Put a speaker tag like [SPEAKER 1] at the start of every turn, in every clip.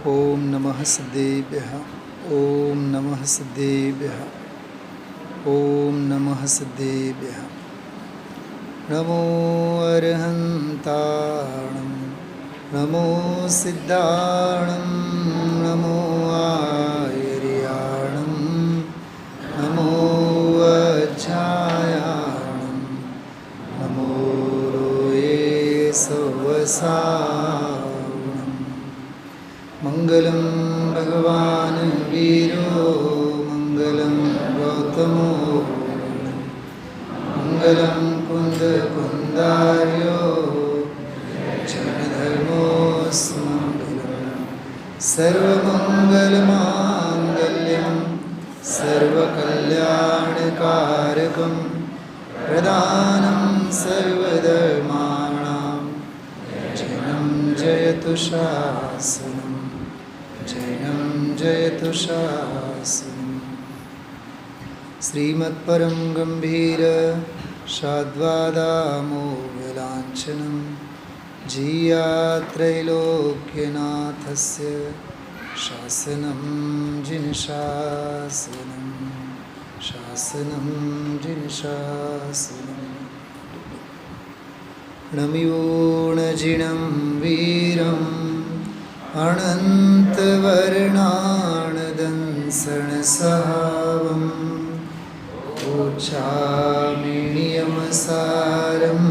[SPEAKER 1] ओम नमः सिद्धेभ्यः। ओम नमः सिद्धेभ्यः। ओम नमः सिद्धेभ्यः। नमो अरहन्ताणं नमो सिद्धाणं नमो आयर्याणं नमो वज्रायाणं नमो रोये सवसावणं। मंगलं भगवान् वीरो मंगलं गौतमो मंगलं कुन्दकुन्दार्यो जनधर्मोऽस्मङ्गलं सर्वमङ्गलमाङ्गल्यं सर्वकल्याणकारकं प्रदानं सर्वधर्माणां जयं जयतु शासनं जयं जयतु शासनम्। श्रीमत्परं गम्भीर शाद्वादामोघलाञ्छनं जीयात्रैलोक्यनाथस्य शासनं जिनशासनं शासनं जिनशासनम्। नमिवोणजिनं वीरम् अनन्तवर्णानदंसणसहावम् ऊचामिनियमसारं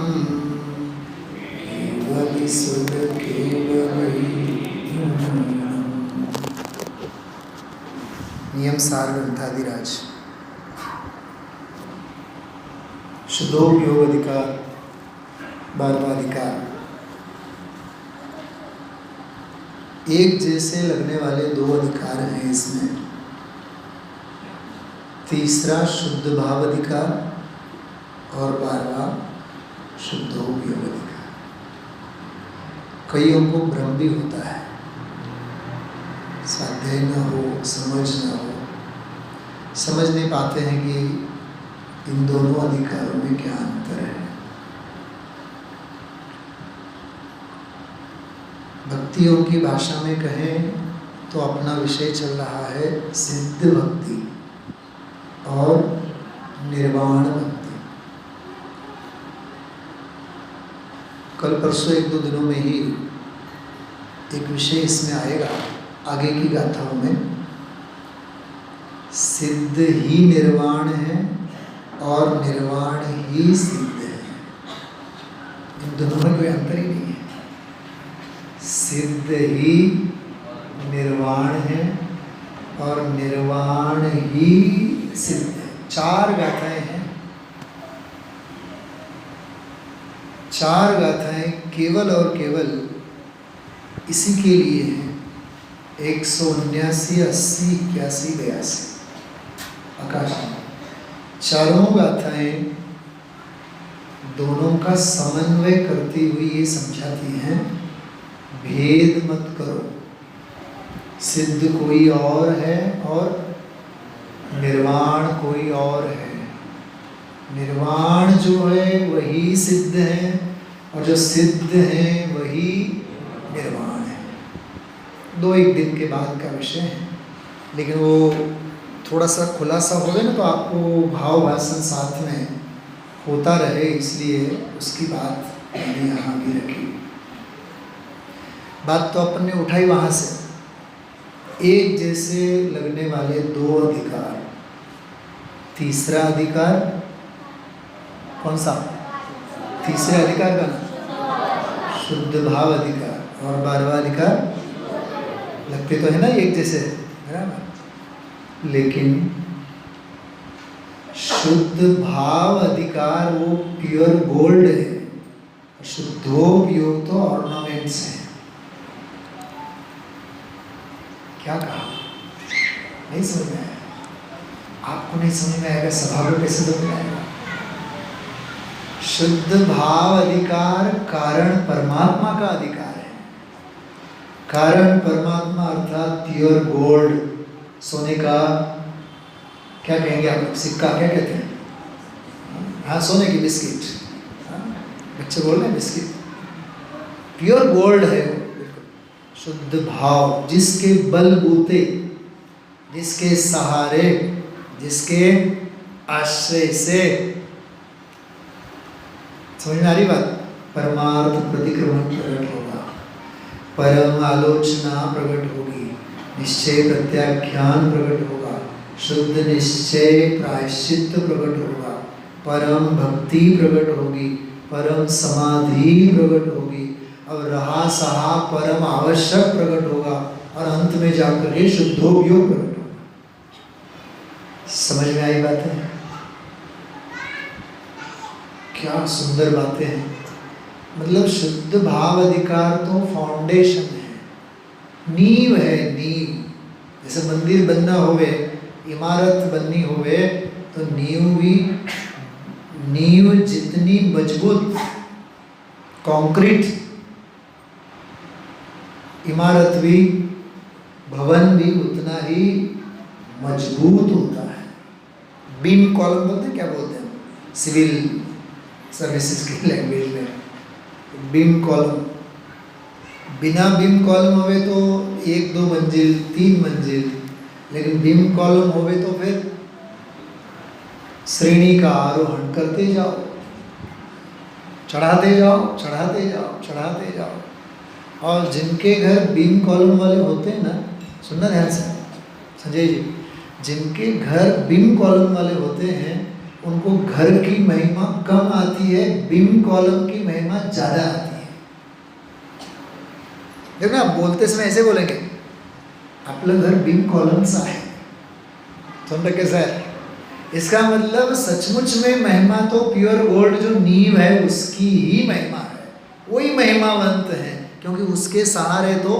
[SPEAKER 1] नियम सार ग्रंथाधिराज शुद्धोपयोग अधिकार 12वां अधिकार। एक जैसे लगने वाले दो अधिकार हैं इसमें। तीसरा शुद्ध भाव अधिकार और 12वां शुद्धोपयोग अधिकार। कईयों को भ्रम भी होता है, स्वाध्याय न हो, समझ न हो, समझ नहीं पाते हैं कि इन दोनों अधिकारों में क्या अंतर है। भक्तियों की भाषा में कहें तो अपना विषय चल रहा है सिद्ध भक्ति और निर्वाण भक्ति। कल परसों एक दो दिनों में ही एक विषय इसमें आएगा आगे की गाथाओं में। सिद्ध ही निर्वाण है और निर्वाण ही सिद्ध है, इन दोनों में कोई अंतर ही नहीं है। सिद्ध ही निर्वाण है और निर्वाण ही सिद्ध है। चार गाथाएं हैं, चार गाथाएं केवल और केवल इसी के लिए हैं। 179, 80, 81, 82 आकाश में चारों गाथाएं दोनों का समन्वय करती हुई ये समझाती हैं भेद मत करो, सिद्ध कोई और है और निर्वाण कोई और है। निर्वाण जो है वही सिद्ध है और जो सिद्ध है वही निर्वाण है। दो एक दिन के बाद का विषय है, लेकिन वो थोड़ा सा खुलासा हो गया ना, तो आपको भाव भाषण साथ में होता रहे, इसलिए उसकी बात मैंने यहाँ भी रखी। बात तो अपन ने उठाई वहाँ से, एक जैसे लगने वाले दो अधिकार। तीसरा अधिकार कौन सा? तीसरे अधिकार का नाम शुद्ध भाव अधिकार। और 12वां अधिकार लगते तो है ना एक जैसे, बराबर, लेकिन शुद्ध भाव अधिकार वो प्योर गोल्ड है, शुद्धोपयोग तो ऑर्नामेंट्स है। क्या कहा? नहीं समझ में आया? आपको नहीं समझ में आएगा, सभा को कैसे समझ में आएगा? शुद्ध भाव अधिकार कारण परमात्मा का अधिकार है। कारण परमात्मा अर्थात प्योर गोल्ड, सोने का क्या कहेंगे आप? सिक्का क्या कहते हैं? हाँ, सोने की बिस्किट। बच्चे बोल रहे हैं बिस्किट। प्योर गोल्ड है वो, शुद्ध भाव, जिसके बलबूते, जिसके सहारे, जिसके आश्रय से, समझ में आ रही बात? परमार्थ प्रतिक्रमण प्रकट होगा, परम आलोचना प्रकट होगी, निश्चय प्रत्याख्यान प्रकट होगा, शुद्ध निश्चय प्रायश्चित प्रकट होगा, परम भक्ति प्रकट होगी, परम समाधि प्रकट होगी, अब रहा सहा परम आवश्यक प्रकट होगा, और अंत में जाकर के शुद्धोपयोग प्रकट होगा। समझ में आई बातें? क्या सुंदर बातें हैं। मतलब शुद्ध भाव अधिकार तो फाउंडेशन है, नींव है, नींव। जैसे मंदिर बनना होवे, इमारत बननी होवे, तो नींव जितनी मजबूत, कंक्रीट, इमारत भी, भवन भी उतना ही मजबूत होता है। बीम कॉलम बोलते हैं, क्या बोलते हैं सिविल सर्विसेज की लैंग्वेज में, बीम कॉलम। बिना बीम कॉलम होवे तो 1-2 मंजिल, 3 मंजिल, लेकिन बीम कॉलम होवे तो फिर श्रेणी का आरोहण करते जाओ, चढ़ाते जाओ, चढ़ाते जाओ, चढ़ाते जाओ। और जिनके घर बीम कॉलम वाले होते हैं ना, सुनना ध्यान से संजय जी, जिनके घर बीम कॉलम वाले होते हैं, उनको घर की महिमा कम आती है, बीम कॉलम की महिमा ज़्यादा आती है। देखो ना, बोलते समय ऐसे बोलेंगे, आपलं घर बीम कॉलम सा है, समझ कैसा है? इसका मतलब सचमुच में महिमा तो प्योर गोल्ड जो नींव है उसकी ही महिमा है, वही महिमावंत है, क्योंकि उसके सहारे तो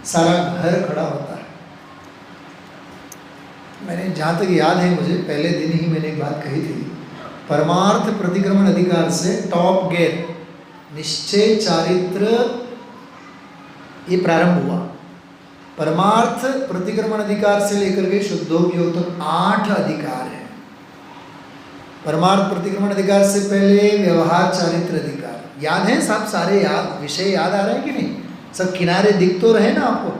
[SPEAKER 1] सारा घर खड़ा होता है। मैंने जहाँ तक याद है मुझे, पहले दिन ही मैंने एक बात कही थी, परमार्थ प्रतिक्रमण अधिकार से टॉप गेयर निश्चय चारित्र ये प्रारंभ हुआ। परमार्थ प्रतिक्रमण अधिकार से लेकर के शुद्धोपयोग तक 8 अधिकार है। परमार्थ प्रतिक्रमण अधिकार से पहले व्यवहार चारित्र अधिकार, याद है सब सारे याद, विषय याद आ रहे हैं कि नहीं? सब किनारे दिख तो रहे ना आपको?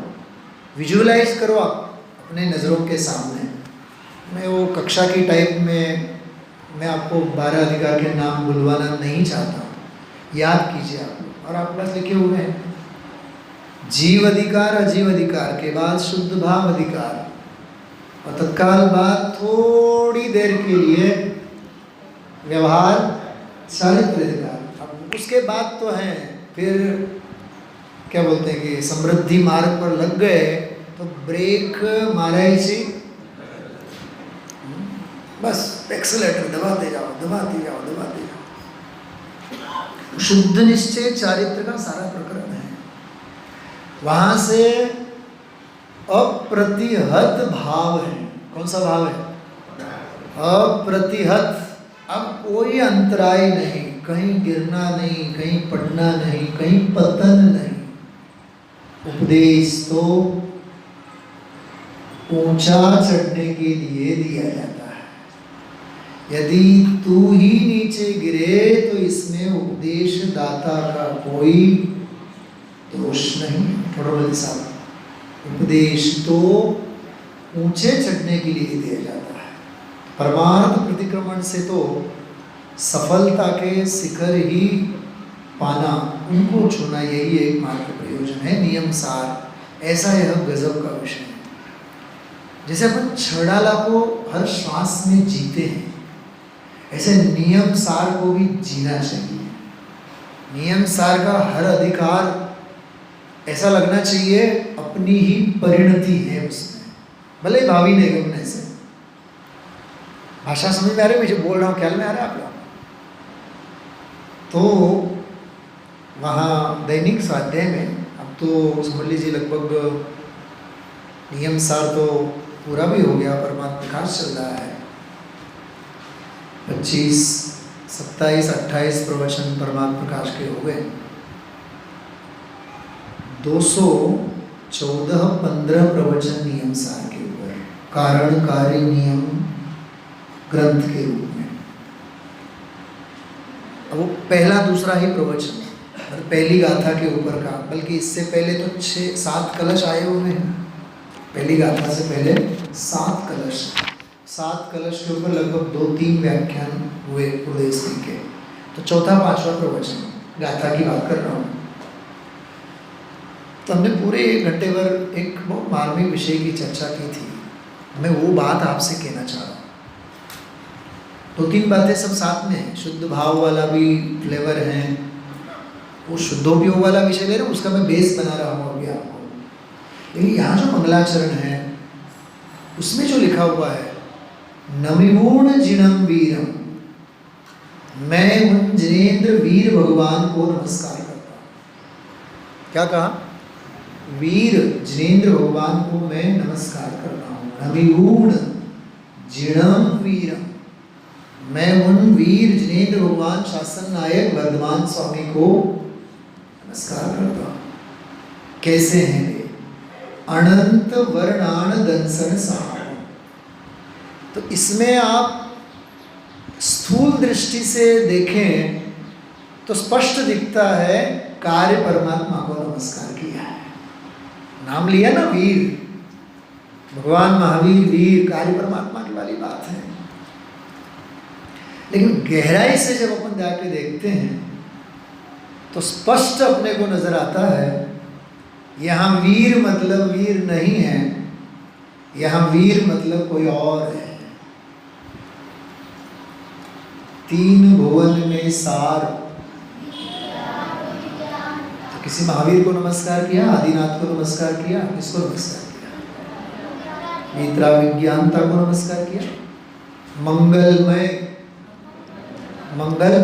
[SPEAKER 1] विजुअलाइज करो आप अपने नज़रों के सामने। मैं वो कक्षा की टाइप में मैं आपको 12 अधिकार के नाम बुलवाना नहीं चाहता हूँ, याद कीजिए आप, और आपके पास लिखे हुए हैं। जीव अधिकार, अजीव अधिकार के बाद शुद्ध भाव अधिकार, और तत्काल बाद थोड़ी देर के लिए व्यवहार चारित्र अधिकार। अब उसके बाद तो है फिर क्या बोलते हैं कि समृद्धि मार्ग पर लग गए तो ब्रेक मारायची, बस एक्सेलेरेटर दबाते जाओ, दबाते जाओ, दबाते जाओ। शुद्ध निश्चय चारित्र का सारा प्रकरण है। वहाँ से अप्रतिहत भाव है। कौन सा भाव है? अप्रतिहत। अब कोई अंतराय नहीं, कहीं गिरना नहीं, कहीं पड़ना नहीं, कहीं पतन नहीं। उपदेश तो ऊंचा चढ़ने के लिए दिया जाता है। यदि तू ही नीचे गिरे तो इसमें उपदेश दाता का कोई दोष नहीं। थोड़ा साहब, उपदेश तो ऊंचे चढ़ने के लिए दिया जाता है। परमार्थ प्रतिक्रमण से तो सफलता के शिखर ही पाना, उनको छूना, यही एकमात्र प्रयोजन है। नियम सार ऐसा यह गजब का विषय है। जैसे अपन छड़ाला को हर श्वास में जीते हैं, ऐसे नियम सार को भी जीना चाहिए। नियम सार का हर अधिकार ऐसा लगना चाहिए अपनी ही परिणति है उसमें, भले भावी निगमन से। भाषा समझ में आ रही है मैं जो बोल रहा हूँ? ख्याल में आ रहा है आप लोग? तो वहाँ दैनिक स्वाध्याय में अब तो समझ लीजिए लगभग नियम सार तो पूरा भी हो गया, परमात्मा प्रकाश चल रहा है। 25, 27, 28 प्रवचन परमात्मा प्रकाश के हो गए। 214, 15 प्रवचन नियम सार के ऊपर, कारण कार्य नियम ग्रंथ के रूप में। अब वो पहला दूसरा ही प्रवचन, पहली गाथा के ऊपर का, बल्कि इससे पहले तो 6-7 कलश आए हुए हैं। पहली गाथा से पहले 7 कलश, 7 कलश के ऊपर लगभग 2-3 व्याख्यान हुए पूरे स्त्री के। तो चौथा 5वां प्रवचन गाथा की बात कर रहा हूँ। तो हमने पूरे 1 घंटे भर एक बहुत मार्मिक विषय की चर्चा की थी। मैं वो बात आपसे कहना चाह रहा हूँ। 2-3 बातें सब साथ में हैं। शुद्ध भाव वाला भी फ्लेवर है, वो शुद्धोपयोग वाला विषय ले रहा हूँ, उसका मैं बेस बना रहा हूँ अभी आपको। लेकिन यहाँ जो मंगलाचरण है उसमें जो लिखा हुआ है, नमिमूढ़ जिनम वीरम, मैं उन जिनेंद्र वीर भगवान को नमस्कार करता हूँ। क्या कहा? वीर जिनेंद्र भगवान को मैं नमस्कार करता हूँ। नमिमूढ़ जिनम वीरम, मैं उन वीर जिनेंद्र भगवान शासन नायक वर्धमान स्वामी को नमस्कार करता हूँ। कैसे हैं वे? अनंत वर्णान दंसन साम। तो इसमें आप स्थूल दृष्टि से देखें तो स्पष्ट दिखता है कार्य परमात्मा को नमस्कार किया है। नाम लिया ना वीर, भगवान महावीर वीर, कार्य परमात्मा की वाली बात है। लेकिन गहराई से जब अपन जाके देखते हैं तो स्पष्ट अपने को नजर आता है, यहाँ वीर मतलब वीर नहीं है, यहाँ वीर मतलब कोई और है। 3 भुवन में सार। तो किसी महावीर को नमस्कार किया, आदिनाथ को नमस्कार किया, किसको नमस्कार किया? नेत्रा विज्ञानता को नमस्कार किया। मंगलमय, मंगल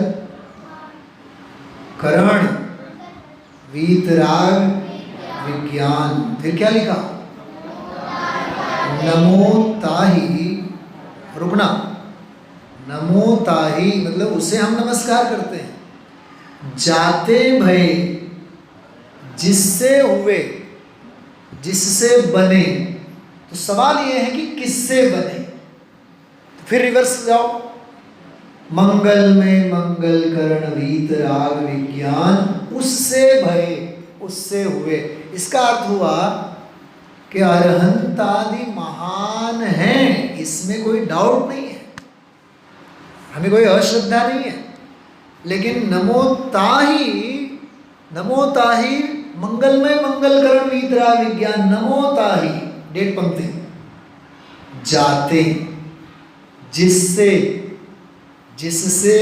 [SPEAKER 1] करण, वीतराग विज्ञान। फिर क्या लिखा? नमो ताहि, रुकना, नमो ताहि मतलब उसे हम नमस्कार करते हैं। जाते भय, जिससे हुए, जिससे बने। तो सवाल यह है कि किससे बने? तो फिर रिवर्स जाओ, मंगल में मंगल करण वीतराग विज्ञान, उससे भय, उससे हुए। इसका अर्थ हुआ कि अरहंत आदि महान हैं, इसमें कोई डाउट नहीं है, हमें कोई अश्रद्धा नहीं है। लेकिन नमो ताहि मंगलमय मंगलकरण वीतराग विज्ञान, नमो ताहि डेढ़ पंक्ति, जाते जिससे, जिससे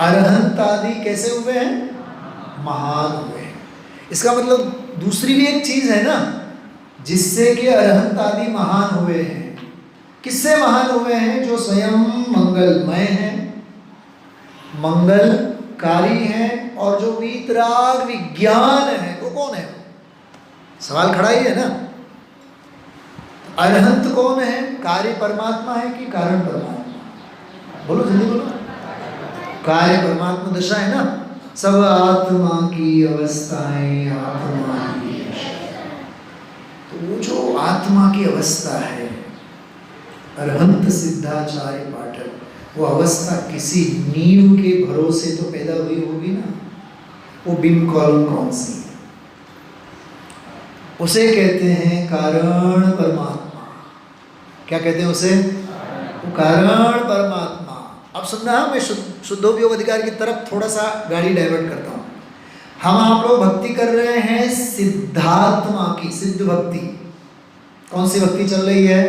[SPEAKER 1] अरहंत आदि कैसे हुए हैं? महान हुए हैं। इसका मतलब दूसरी भी एक चीज है ना, जिससे कि अरहंत आदि महान हुए हैं। किससे महान हुए हैं? जो स्वयं मंगलमय हैं, मंगलकारी हैं, और जो वीतराग विज्ञान है, वो कौन है? सवाल खड़ा ही है ना। अरहंत कौन है? कार्य परमात्मा है कि कारण परमात्मा? बोलो जल्दी बोलो। कार्य परमात्मा दशा है ना। सब आत्मा की अवस्थाएं आत्मा की। तो वो जो आत्मा की अवस्था है, अरहंत सिद्धाचार्य पाठक, वो अवस्था किसी नींव के भरोसे तो पैदा हुई होगी ना। वो बिम कॉलम कौन सी है? उसे कहते हैं कारण परमात्मा। क्या कहते हैं उसे? कारण परमात्मा। अब सुनना, मैं शुद्धोपयोग अधिकार की तरफ थोड़ा सा गाड़ी डाइवर्ट करता हूँ। हम आप लोग भक्ति कर रहे हैं सिद्धात्मा की, सिद्ध भक्ति। कौन सी भक्ति चल रही है?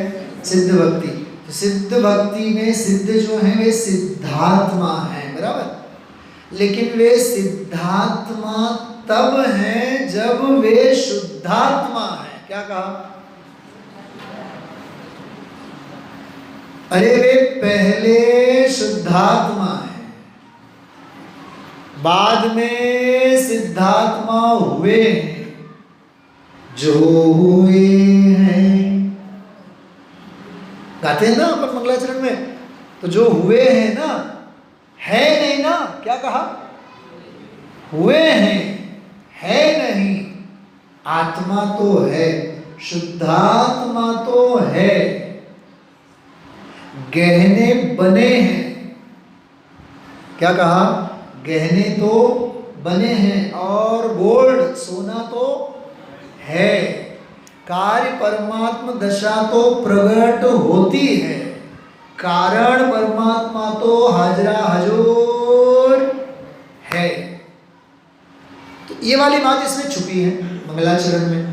[SPEAKER 1] सिद्ध भक्ति। तो सिद्ध भक्ति में सिद्ध जो है वे सिद्धात्मा है, बराबर। लेकिन वे सिद्धात्मा तब हैं जब वे शुद्धात्मा है। क्या कहा? अरे वे पहले शुद्धात्मा है, बाद में सिद्धात्मा हुए हैं। जो हुए हैं, गाते हैं ना अपन मंगलाचरण में, तो जो हुए हैं ना, है नहीं ना। क्या कहा? हुए हैं, है नहीं। आत्मा तो है, शुद्धात्मा तो है, गहने बने हैं। क्या कहा? गहने तो बने हैं और गोल्ड सोना तो है, कार्य परमात्मा दशा तो प्रकट होती है, कारण परमात्मा तो हाजरा हजूर है। तो ये वाली बात इसमें छुपी है मंगलाचरण में।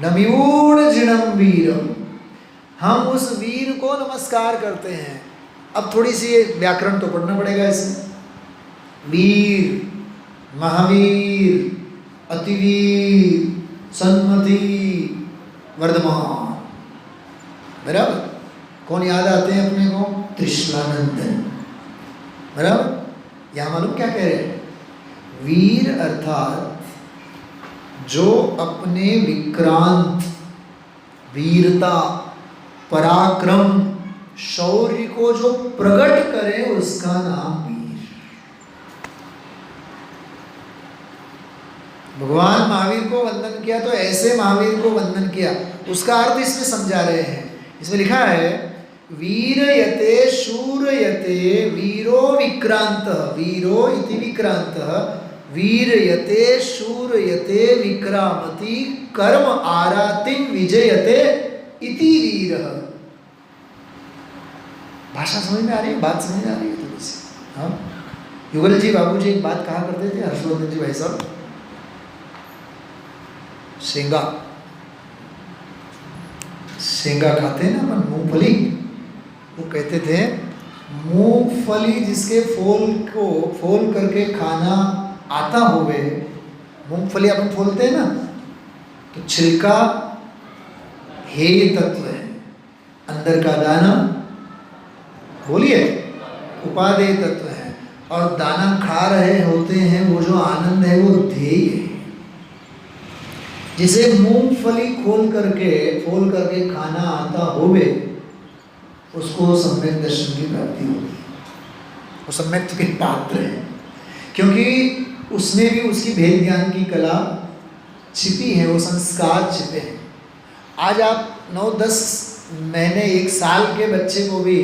[SPEAKER 1] नम्यूण जिणम वीरम, हम उस वीर को नमस्कार करते हैं। अब थोड़ी सी व्याकरण तो पढ़ना पड़ेगा इसमें। वीर, महावीर, अतिवीर, सन्मति, वर्धमान, बराबर। कौन याद आते हैं अपने को? त्रिशलानंदन, बराबर। यहाँ मालूम क्या कह रहे हैं? वीर अर्थात जो अपने विक्रांत, वीरता, पराक्रम, शौर्य को जो प्रकट करे उसका नाम वीर। भगवान महावीर को वंदन किया तो ऐसे महावीर को वंदन किया, उसका अर्थ इसमें समझा रहे हैं। इसमें लिखा है वीर यते शूर यते वीरो विक्रांत, वीरो इति विक्रांत, वीर यते शूर यते विक्रामति कर्म आरातिं विजयते इति वीर। भाषा समझ में आ रही है? बात समझ में आ रही है थोड़ी सी? हाँ, युगल जी बाबू जी एक बात कहा करते थे, हर्षवर्धन जी भाई साहब, शेंगा खाते हैं ना अपन, मूंगफली, वो कहते थे मूंगफली जिसके फोल करके खाना आता होवे, मूंगफली अपन फोलते हैं ना, तो छिलका हेय तत्व है, अंदर का दाना बोलिए उपादेय तत्व है, और दाना खा रहे होते हैं वो जो आनंद है वो ध्येय है। जिसे मूंगफली फोल करके खाना आता होवे उसको सम्यक दर्शन की प्राप्ति होगी, वो सम्यक के पात्र है, क्योंकि उसमें भी उसकी भेद ज्ञान की कला छिपी है, वो संस्कार छिपे हैं। आज आप 9-10 महीने 1 साल के बच्चे को भी,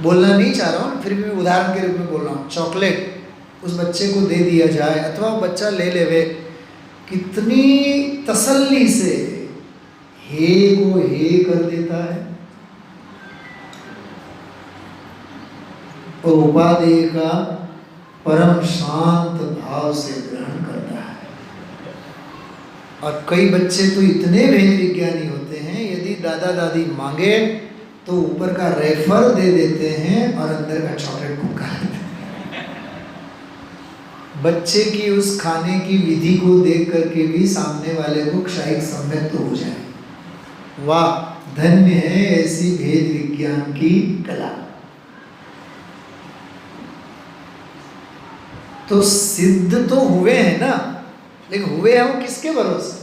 [SPEAKER 1] बोलना नहीं चाह रहा हूँ फिर भी मैं उदाहरण के रूप में बोल रहा हूँ, चॉकलेट उस बच्चे को दे दिया जाए अथवा बच्चा ले लेवे, कितनी तसल्ली से हे को हे कर देता है और उपादेय का परम शांत भाव से ग्रहण करता है। और कई बच्चे तो इतने भेद विज्ञानी होते हैं, यदि दादा दादी मांगे तो ऊपर का रेफर दे देते हैं और अंदर का चॉकलेट को खा लेते हैं। बच्चे की उस खाने की विधि को देख करके भी सामने वाले को क्षयिक सम्यक तो हो जाए। वाह, धन्य है ऐसी भेद विज्ञान की कला। तो सिद्ध तो हुए हैं ना, लेकिन हुए हैं वो किसके भरोसे?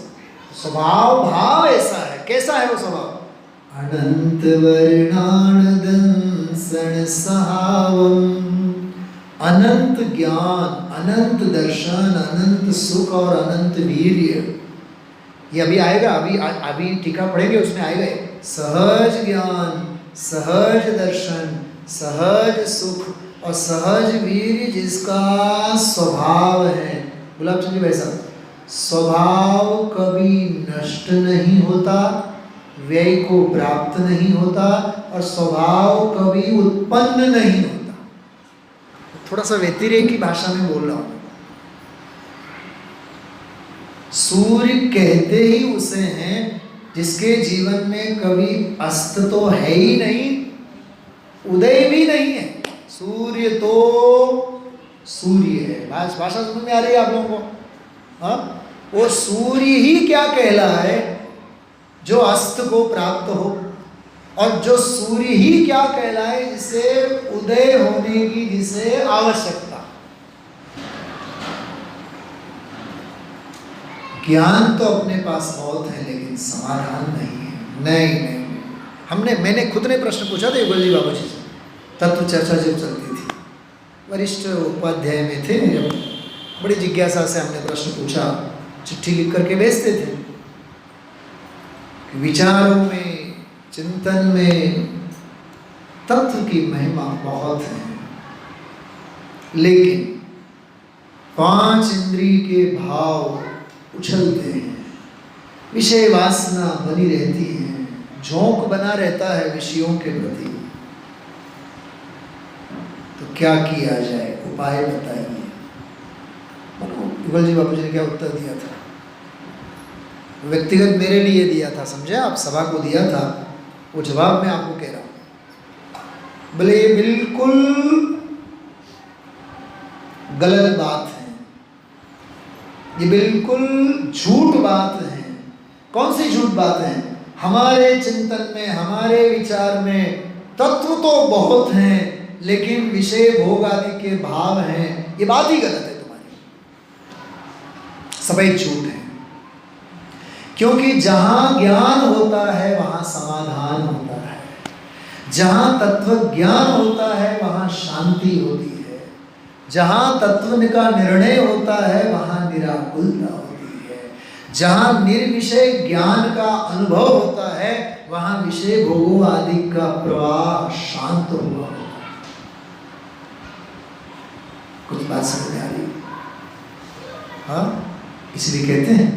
[SPEAKER 1] स्वभाव भाव ऐसा है। कैसा है वो स्वभाव? अनंत वर्णानदं सणसहावं, अनंत ज्ञान, अनंत दर्शन, अनंत सुख और अनंत वीर्य। ये अभी आएगा, अभी टीका पढ़ेंगे उसमें आएगा। सहज ज्ञान, सहज दर्शन, सहज सुख और सहज वीर्य जिसका स्वभाव है। गुलाब चंद जी भाई साहब, स्वभाव कभी नष्ट नहीं होता, व्यय को प्राप्त नहीं होता और स्वभाव कभी उत्पन्न नहीं होता। थोड़ा सा व्यतिरेकी भाषा में बोल रहा हूं। सूर्य कहते ही उसे हैं जिसके जीवन में कभी अस्त तो है ही नहीं, उदय भी नहीं है। सूर्य तो सूर्य है। भाषा समझ में आ रही है आप लोगों को? हाँ, वो सूर्य ही क्या कहलाए जो अस्त को प्राप्त हो, और जो सूर्य ही क्या कहलाए जिसे उदय होने की जिसे आवश्यकता। ज्ञान तो अपने पास बहुत है लेकिन समाधान नहीं है। नहीं, मैंने खुद ने प्रश्न पूछा था युगल जी बाबू जी से, तत्व चर्चा जब चलती थी, वरिष्ठ उपाध्याय में थे, जब बड़ी जिज्ञासा से हमने प्रश्न पूछा, चिट्ठी लिख करके भेजते थे। विचारों में, चिंतन में तत्व की महिमा बहुत है। लेकिन 5 इंद्रिय के भाव उछलते हैं, विषय वासना बनी रहती है, झोंक बना रहता है विषयों के प्रति। तो क्या किया जाए, उपाय बताइए। युगल जी बापू जी ने क्या उत्तर दिया था, व्यक्तिगत मेरे लिए दिया था, समझे आप, सभा को दिया था, वो जवाब मैं आपको कह रहा हूं। बोले ये बिल्कुल गलत बात है, ये बिल्कुल झूठ बात है। कौन सी झूठ बात है? हमारे चिंतन में, हमारे विचार में तत्व तो बहुत हैं, लेकिन विषय भोग आदि के भाव हैं, ये बात ही गलत है तुम्हारी, सभी झूठ है। क्योंकि जहां ज्ञान होता है वहां समाधान होता है, जहां तत्व ज्ञान होता है वहां शांति होती है, जहां तत्व का निर्णय होता है वहां निराकुलता होती है, जहां निर्विषय ज्ञान का अनुभव होता है वहां विषय भोगों आदि का प्रवाह शांत हुआ होता है। कुछ बात समझ में आ रही? हाँ, इसलिए कहते हैं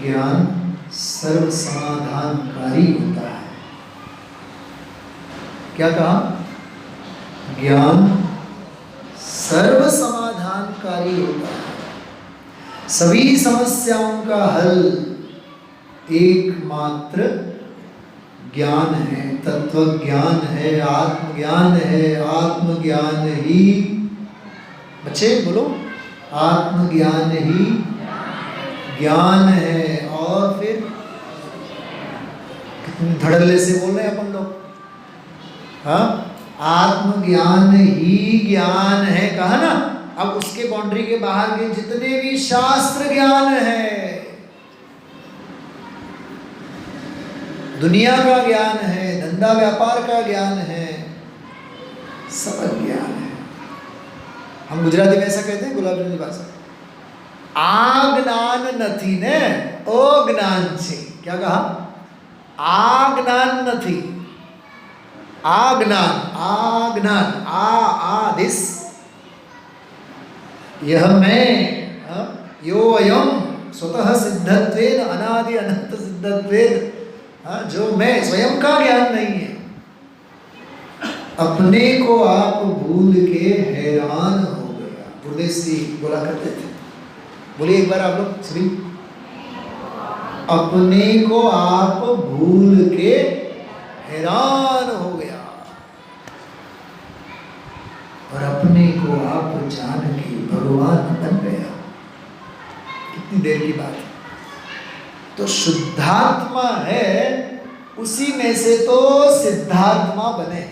[SPEAKER 1] ज्ञान सर्व समाधानकारी होता है। क्या कहा? ज्ञान सर्व समाधानकारी होता है। सभी समस्याओं का हल एकमात्र ज्ञान है, तत्व ज्ञान है, आत्मज्ञान है। आत्मज्ञान ही, बच्चे बोलो, आत्मज्ञान ही ज्ञान है। और फिर कितने धड़ल्ले से बोल रहे हैं अपन लोग, हाँ, आत्मज्ञान ही ज्ञान है, कहा ना। अब उसके बाउंड्री के बाहर के जितने भी शास्त्र ज्ञान है, दुनिया का ज्ञान है, धंधा व्यापार का ज्ञान है, सब ज्ञान है। हम गुजराती में ऐसा कहते हैं, गुलाबी भाषा, आ ज्ञान નથી ને અજ્ઞાન છે। क्या कहा? आ ज्ञान નથી, आ ज्ञान, आ दिस, यह मैं, यो अयम स्वतः सिद्धत्वेन अनादि अनंत सिद्धत्वेन, जो मैं स्वयं का ज्ञान नहीं है। अपने को आप भूल के हैरान हो गया, गुरुदेव जी बोला करते थे। बोलिए एक बार आप लोग सभी, अपने को आप भूल के हैरान हो गया, और अपने को आप जान के भगवान बन गया। कितनी देर की बात है। तो शुद्धात्मा है, उसी में से तो सिद्धात्मा बने।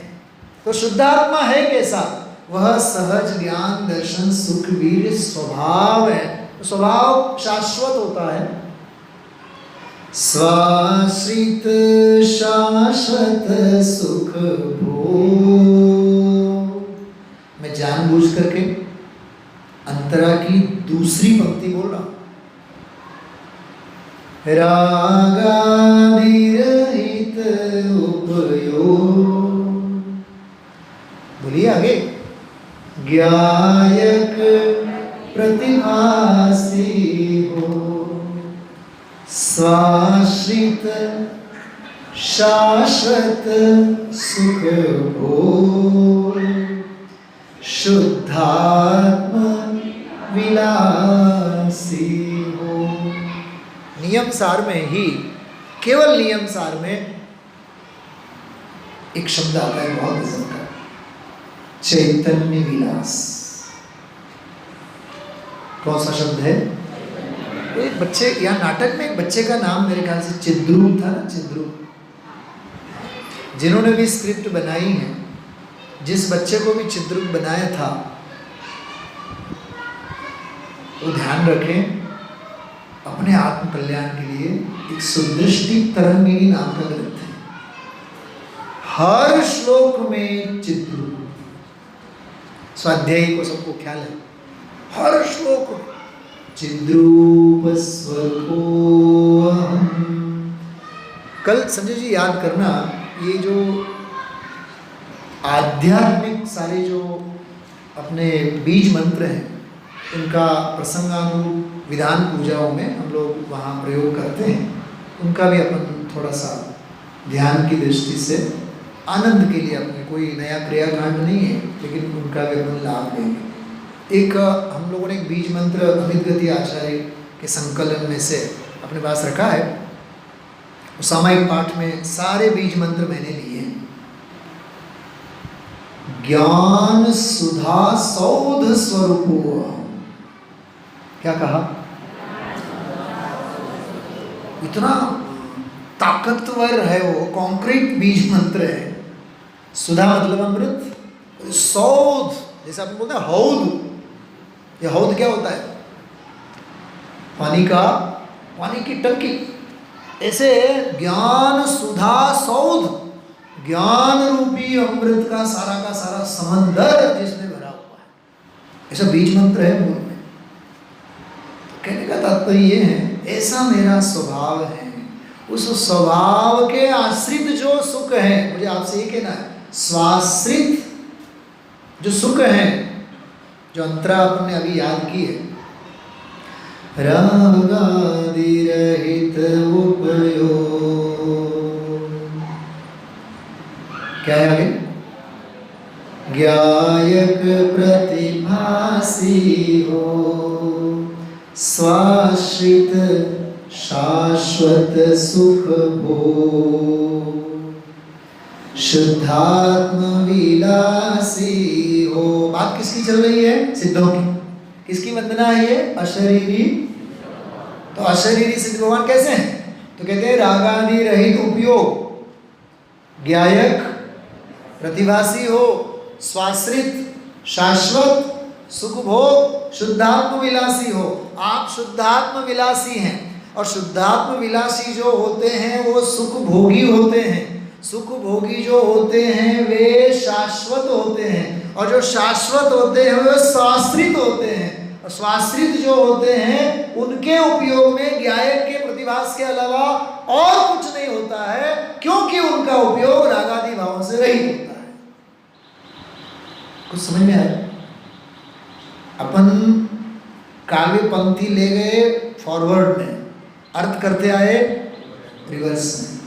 [SPEAKER 1] तो शुद्धात्मा है कैसा? वह सहज ज्ञान दर्शन सुख वीर स्वभाव है। स्वभाव शाश्वत होता है। स्वाश्रित शाश्वत सुख भोग। मैं जानबूझ करके अंतरा की दूसरी पंक्ति बोल रहा हूं। रागादि रहित उपयोग। बोलिए आगे। ज्ञायक प्रतिभासी हो, स्वाश्रित शाश्वत सुख भोग, शुद्धात्म विलासी हो। नियम सार में ही, केवल नियम सार में एक शब्द आता है बहुत गजब का, चैतन्य विलास। कौन सा शब्द है? एक बच्चे, यहाँ नाटक में एक बच्चे का नाम मेरे ख्याल से चिद्रूप था ना, चिद्रूप। जिन्होंने भी स्क्रिप्ट बनाई है, जिस बच्चे को भी चिद्रूप बनाया था, वो ध्यान रखें, अपने आत्म कल्याण के लिए एक सुदृष्टि तरंगिणी नाम का ग्रंथ है। हर श्लोक में चिद्रूप, स्वाध्यायी को सबको ख्याल है, हर श्लोक चिद्रूप स्वरूपोऽहम्। कल संजय जी याद करना, ये जो आध्यात्मिक सारे जो अपने बीज मंत्र हैं, उनका प्रसंगानुरूप विधान पूजाओं में हम लोग वहाँ प्रयोग करते हैं, उनका भी अपन थोड़ा सा ध्यान की दृष्टि से आनंद के लिए, अपने कोई नया क्रियाकांड नहीं है, लेकिन उनका भी अपन लाभ लेंगे। एक हम लोगों ने एक बीज मंत्र अमित गति आचार्य के संकलन में से अपने पास रखा है, सामायिक पाठ में सारे बीज मंत्र मैंने लिए हैं। ज्ञान सुधा सौध स्वरूपो, क्या कहा? इतना ताकतवर है वो, कॉन्क्रीट बीज मंत्र है। सुधा मतलब अमृत, सौध जैसे आप बोलते हैं हौद। ये हौद क्या होता है? पानी की टंकी। ऐसे ज्ञान सुधा सौध, ज्ञान रूपी अमृत का सारा समंदर जिसमें भरा हुआ है, ऐसा बीज मंत्र है मूल में। कहने का तात्पर्य ये है, ऐसा मेरा स्वभाव है, उस स्वभाव के आश्रित जो सुख है, मुझे आपसे ये कहना है, स्वाश्रित जो सुख है, जो अंतरा अपन ने अभी याद की है, रागादि रहित उपयोग, क्या है आगे? ज्ञायक प्रतिभासी हो, स्वाश्रित शाश्वत सुख भो, शुद्धात्म विलासी हो। बात किसकी चल रही है? सिद्धों की। किसकी वंदना है ये? अशरीरी। तो अशरीरी सिद्ध भगवान कैसे हैं? तो कहते हैं रागादि रहित उपयोग, ज्ञायक प्रतिभासी हो, स्वाश्रित शाश्वत सुख भोग, शुद्धात्म विलासी हो। आप शुद्धात्म विलासी हैं, और शुद्धात्म विलासी जो होते हैं वो सुख भोगी होते हैं। सुख भोगी जो होते हैं वे शाश्वत होते हैं, और जो शाश्वत होते हैं वे स्वाश्रित होते हैं, और स्वाश्रित जो होते हैं उनके उपयोग में ज्ञायक के प्रतिभास के अलावा और कुछ नहीं होता है, क्योंकि उनका उपयोग रागादि भावों से रहित होता है। कुछ समझ में आया? अपन काव्य पंक्ति ले गए फॉरवर्ड में, अर्थ करते आए रिवर्स में।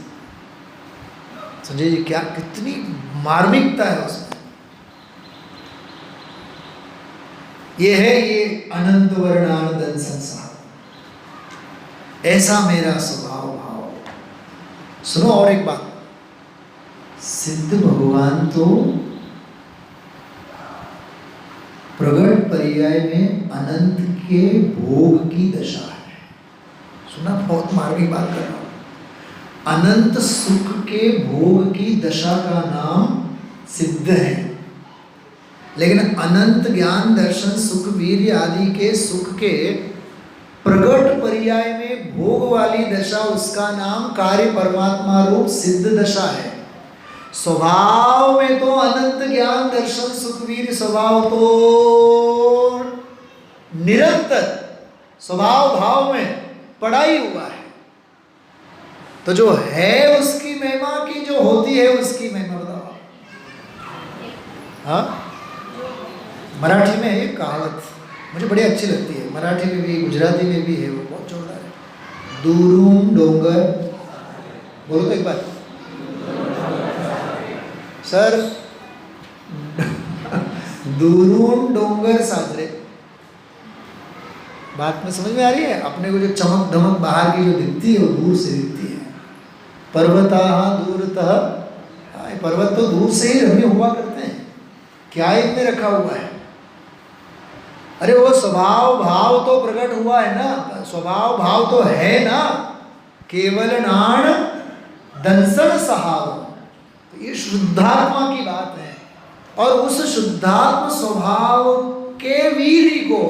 [SPEAKER 1] समझे जी क्या, कितनी मार्मिकता है उसमें। ये है ये अनंत वर्णानंद संसार, ऐसा मेरा स्वभाव भाव। सुनो और एक बात, सिद्ध भगवान तो प्रगट पर्याय में अनंत के भोग की दशा है। सुना, बहुत मार्मिक बात कर रहा हूं। अनंत सुख के भोग की दशा का नाम सिद्ध है, लेकिन अनंत ज्ञान दर्शन सुख वीर्य आदि के सुख के प्रगट पर्याय में भोग वाली दशा, उसका नाम कार्य परमात्मा रूप सिद्ध दशा है। स्वभाव में तो अनंत ज्ञान दर्शन सुख वीर्य स्वभाव तो निरंतर स्वभाव भाव में पड़ा ही हुआ है। तो जो है उसकी महिमा की, जो होती है उसकी महिमा बताओ। हाँ, मराठी में एक कहावत मुझे बड़ी अच्छी लगती है, मराठी में भी गुजराती में भी है, वो बहुत जोरदार है। दूरूम डोंगर, बोलो तो एक बार सर। दूरूम डोंगर साजरे, बात में समझ में आ रही है? अपने को जो चमक धमक बाहर की जो दिखती है वो दूर से दिखती है। पर्वताः दूरतः, पर्वत तो दूर से ही रम्य हुआ करते हैं, क्या इनमें रखा हुआ है? अरे वो स्वभाव भाव तो प्रकट हुआ है ना, स्वभाव भाव तो है ना, केवल नाण दंसन सहाव। तो ये शुद्धात्मा की बात है, और उस शुद्धात्म स्वभाव के वीर को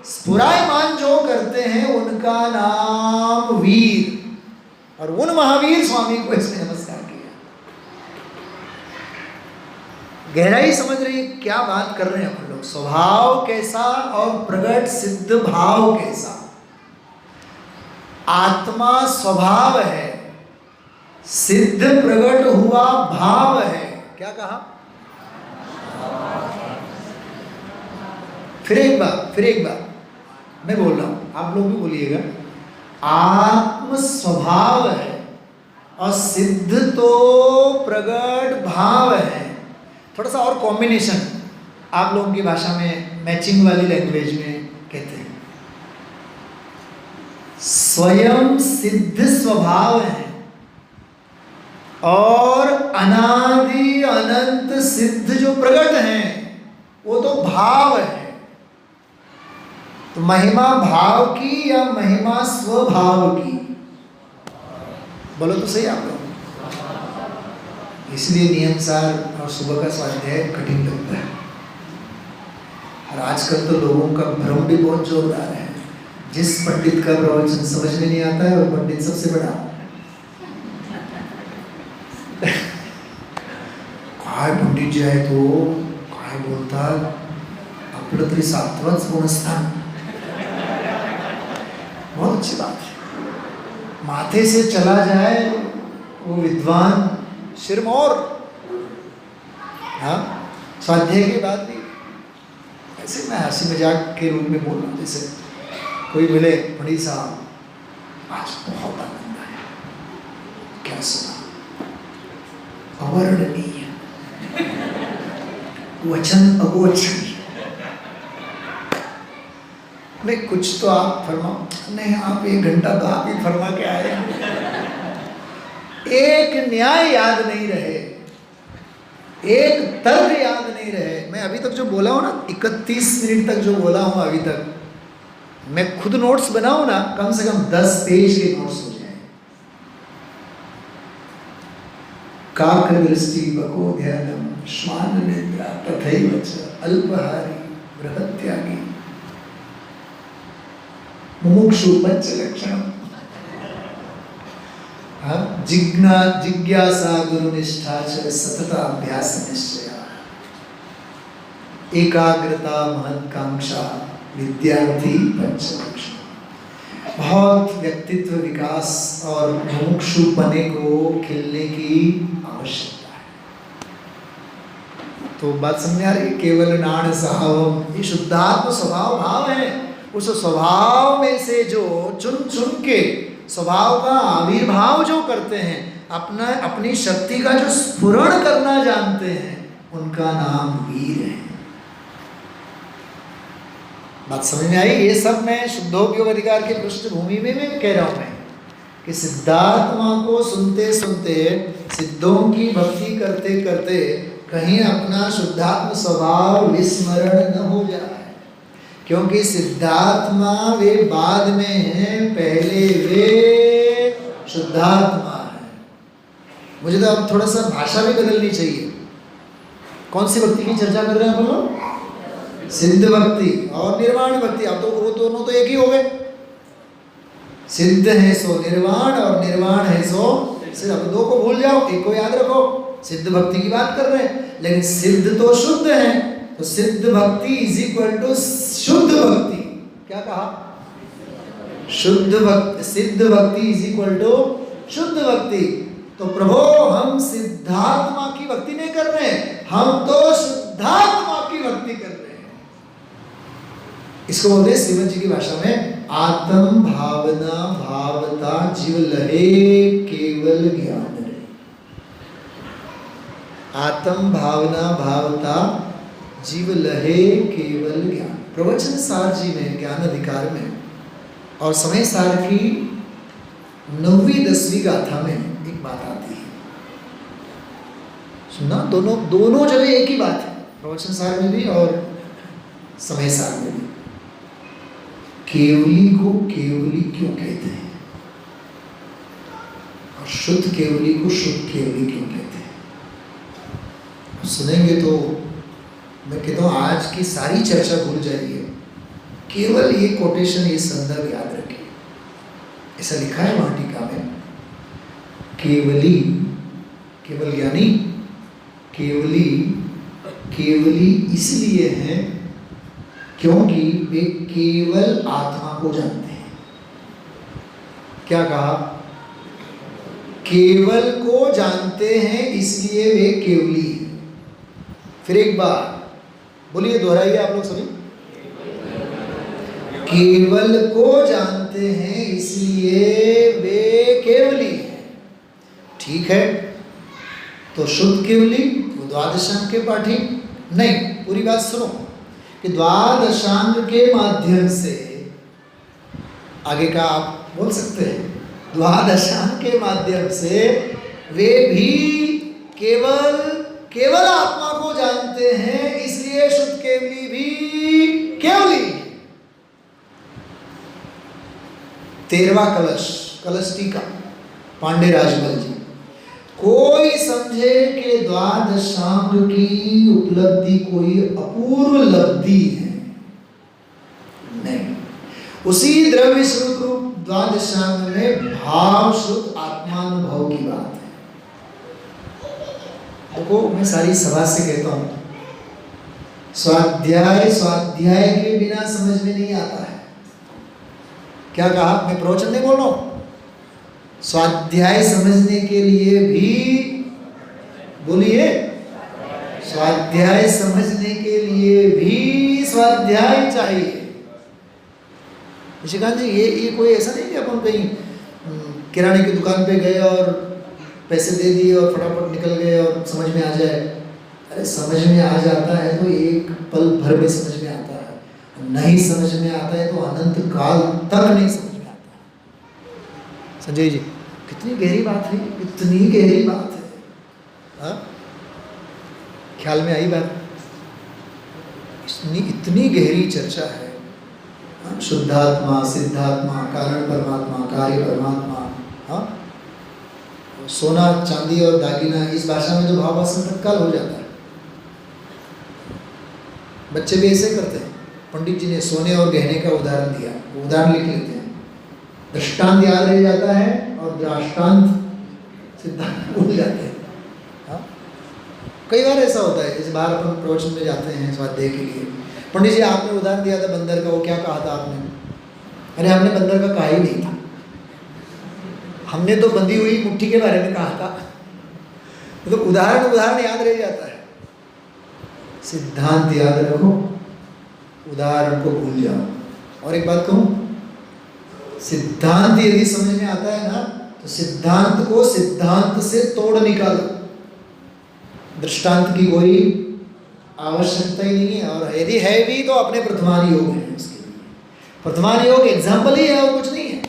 [SPEAKER 1] स्फुरायमान जो करते हैं उनका नाम वीर, और उन महावीर स्वामी को इसमें नमस्कार किया। गहराई समझ रही क्या बात कर रहे हैं हम लोग? स्वभाव कैसा और प्रगट सिद्ध भाव कैसा। आत्मा स्वभाव है, सिद्ध प्रगट हुआ भाव है। क्या कहा? फिर एक बार मैं बोल रहा हूं, आप लोग भी बोलिएगा। आत्म स्वभाव है और सिद्ध तो प्रगट भाव है। थोड़ा सा और कॉम्बिनेशन आप लोगों की भाषा में मैचिंग वाली लैंग्वेज में कहते हैं। स्वयं सिद्ध स्वभाव है और अनादि अनंत सिद्ध जो प्रगट हैं वो तो भाव है। तो महिमा भाव की या महिमा स्वभाव की? बोलो तो सही आप लोग। इसलिए नियमसार और सुबह का स्वाध्याय कठिन लगता है। और आजकल तो लोगों का भ्रम भी बहुत जोरदार है। जिस पंडित का प्रवचन समझ में नहीं आता है वो पंडित सबसे बड़ा। काय पंडित जी आहे तो काय बोलतात, आपलं तरी 7वाच गुणस्थान। बहुत अच्छी बात है। माथे से चला जाए वो विद्वान सिरमौर। हाँ, स्वाध्याय के बाद भी ऐसे मैं हंसी मजाक के रूप में बोल रहा हूँ। जैसे कोई बोले पंडित साहब आज बहुत आनंद आया, क्या सुना? अवर्णनीय, वचन अगोचर। नहीं कुछ तो आप फरमाओ। नहीं आप 1 घंटा तो आप ही फरमा के आए। एक न्याय याद नहीं रहे, एक तर्क याद नहीं रहे। मैं अभी तक जो बोला हूं ना, 31 मिनट तक जो बोला हूं अभी तक, मैं खुद नोट्स बनाऊं ना, कम से कम 10 पेज के नोट्स हो जाए। काक दृष्टि बको ध्यानम श्वान नेत्रा तथैव च अल्पहारी बृहत्यागी मुमुक्षु पंच लक्षण। जिज्ञासा गुरु निष्ठा च सतत अभ्यास निश्चय एकाग्रता महत्कांक्षा विद्यार्थी पंच लक्षण। बहुत व्यक्तित्व विकास और मुमुक्षुपने को खिलने की आवश्यकता है। तो बात समझ आ रही? केवल नाण सहावम, ये शुद्धात्म स्वभाव भाव है। उस स्वभाव में से जो चुन के स्वभाव का आविर्भाव जो करते हैं, अपनी शक्ति का जो स्फुरण करना जानते हैं, उनका नाम वीर है। बात समझ में आई? ये सब मैं शुद्धोपयोग अधिकार की पृष्ठभूमि में भी कह रहा हूं मैं कि सिद्धात्मा को सुनते सुनते, सिद्धों की भक्ति करते करते कहीं अपना शुद्धात्म स्वभाव विस्मरण न हो जाए। क्योंकि सिद्धात्मा वे बाद में हैं, पहले वे शुद्धात्मा है। मुझे तो अब थोड़ा सा भाषा भी बदलनी चाहिए। कौन सी भक्ति की चर्चा कर रहे हैं हम लोग? सिद्ध भक्ति और निर्वाण भक्ति। अब तो वो दोनों तो एक ही हो गए। सिद्ध है सो निर्वाण और निर्वाण है सो सिद्ध। अब 2 को भूल जाओ, एक को याद रखो। सिद्ध भक्ति की बात कर रहे हैं, लेकिन सिद्ध तो शुद्ध है। तो सिद्ध भक्ति इज इक्वल टू शुद्ध भक्ति। क्या कहा? शुद्ध भक्ति। सिद्ध भक्ति इज इक्वल टू शुद्ध भक्ति। तो प्रभु हम सिद्धात्मा की भक्ति नहीं कर रहे हैं, हम तो शुद्धात्मा की भक्ति कर रहे हैं। इसको बोलते हैं श्रीमद जी की भाषा में आत्म भावना भावता जीव लहे केवल ज्ञान रहे। आत्म भावना भावता जीव लहे केवल ज्ञान। प्रवचन सार जी में ज्ञान अधिकार में और समय सार की 9वीं 10वीं गाथा में एक बात आती है। सुनना, दोनों जगह एक ही बात है, प्रवचन सार में भी और समय सार में भी। केवली को केवली क्यों कहते हैं और शुद्ध केवली को शुद्ध केवली क्यों कहते हैं? सुनेंगे तो मैं कहता हूँ आज की सारी चर्चा भूल जाइए, केवल ये कोटेशन, ये संदर्भ याद रखिए। ऐसा लिखा है वहाँ टीका में, केवली केवल ज्ञानी, केवली केवली इसलिए हैं क्योंकि वे केवल आत्मा को जानते हैं। क्या कहा? केवल को जानते हैं इसलिए वे केवली हैं। फिर एक बार बोलिए, दोहराइए आप लोग सभी। केवल को जानते हैं, इसलिए वे केवली हैं। ठीक है, तो शुद्ध केवली वो द्वादशांग के पाठी नहीं। पूरी बात सुनो कि द्वादशांग के माध्यम से, आगे का आप बोल सकते हैं, द्वादशांग के माध्यम से वे भी केवल आत्मा को जानते हैं, इसलिए शुद्ध केवली भी केवली। 13वां कलश टीका पांडे राजमल जी। कोई समझे कि द्वादशांग की उपलब्धि कोई अपूर्व लब्धि है, नहीं। उसी द्रव्य स्वरूप रूप द्वादशांग में भाव शुद्ध आत्मानुभव की बात है। देखो, मैं सारी सभा से कहता हूं, स्वाध्याय के बिना समझ में नहीं आता है। क्या कहा? मैं प्रवचन नहीं बोल रहा हूं। स्वाध्याय समझने के लिए भी, बोलिए, स्वाध्याय समझने के लिए भी स्वाध्याय चाहिए। निशिकांत जी, ये कोई ऐसा नहीं कि अपन कहीं किराने की दुकान पे गए और पैसे दे दिए और फटाफट निकल गए और समझ में आ जाए। अरे समझ में आ जाता है तो एक पल भर में समझ में आता है, नहीं समझ में आता है तो अनंत काल तक नहीं समझ में आता है। संजय जी, कितनी गहरी बात है, इतनी गहरी बात है। हाँ, ख्याल में आई बात? इतनी गहरी चर्चा है। शुद्धात्मा, सिद्धात्मा, कारण परमात्मा, कार्य परमात्मा। हाँ, सोना, चांदी और दागिना, इस भाषा में जो भाव वासन तत्काल हो जाता है। बच्चे भी ऐसे करते हैं। पंडित जी ने सोने और गहने का उदाहरण दिया, उदाहरण लिख लेते हैं, दृष्टांत याद रह जाता है और दृष्टांत सिद्धांत भूल जाते हैं। हाँ, कई बार ऐसा होता है। जैसे बाहर अपन प्रवचन में जाते हैं स्वाध्याय के लिए, पंडित जी आपने उदाहरण दिया था बंदर का, वो क्या कहा था आपने? अरे हमने बंदर का कहा ही नहीं था, हमने तो बंधी हुई मुट्ठी के बारे में कहा था। तो उदाहरण याद रह जाता है। सिद्धांत याद रखो, उदाहरण को भूल जाओ। और एक बात कहूं, सिद्धांत यदि समझ में आता है ना, तो सिद्धांत को सिद्धांत से तोड़ निकालो। दृष्टांत की कोई आवश्यकता ही नहीं है। और यदि है भी तो अपने प्रथमान योग है उसके लिए। प्रथमान योग एग्जाम्पल ही है और कुछ नहीं है।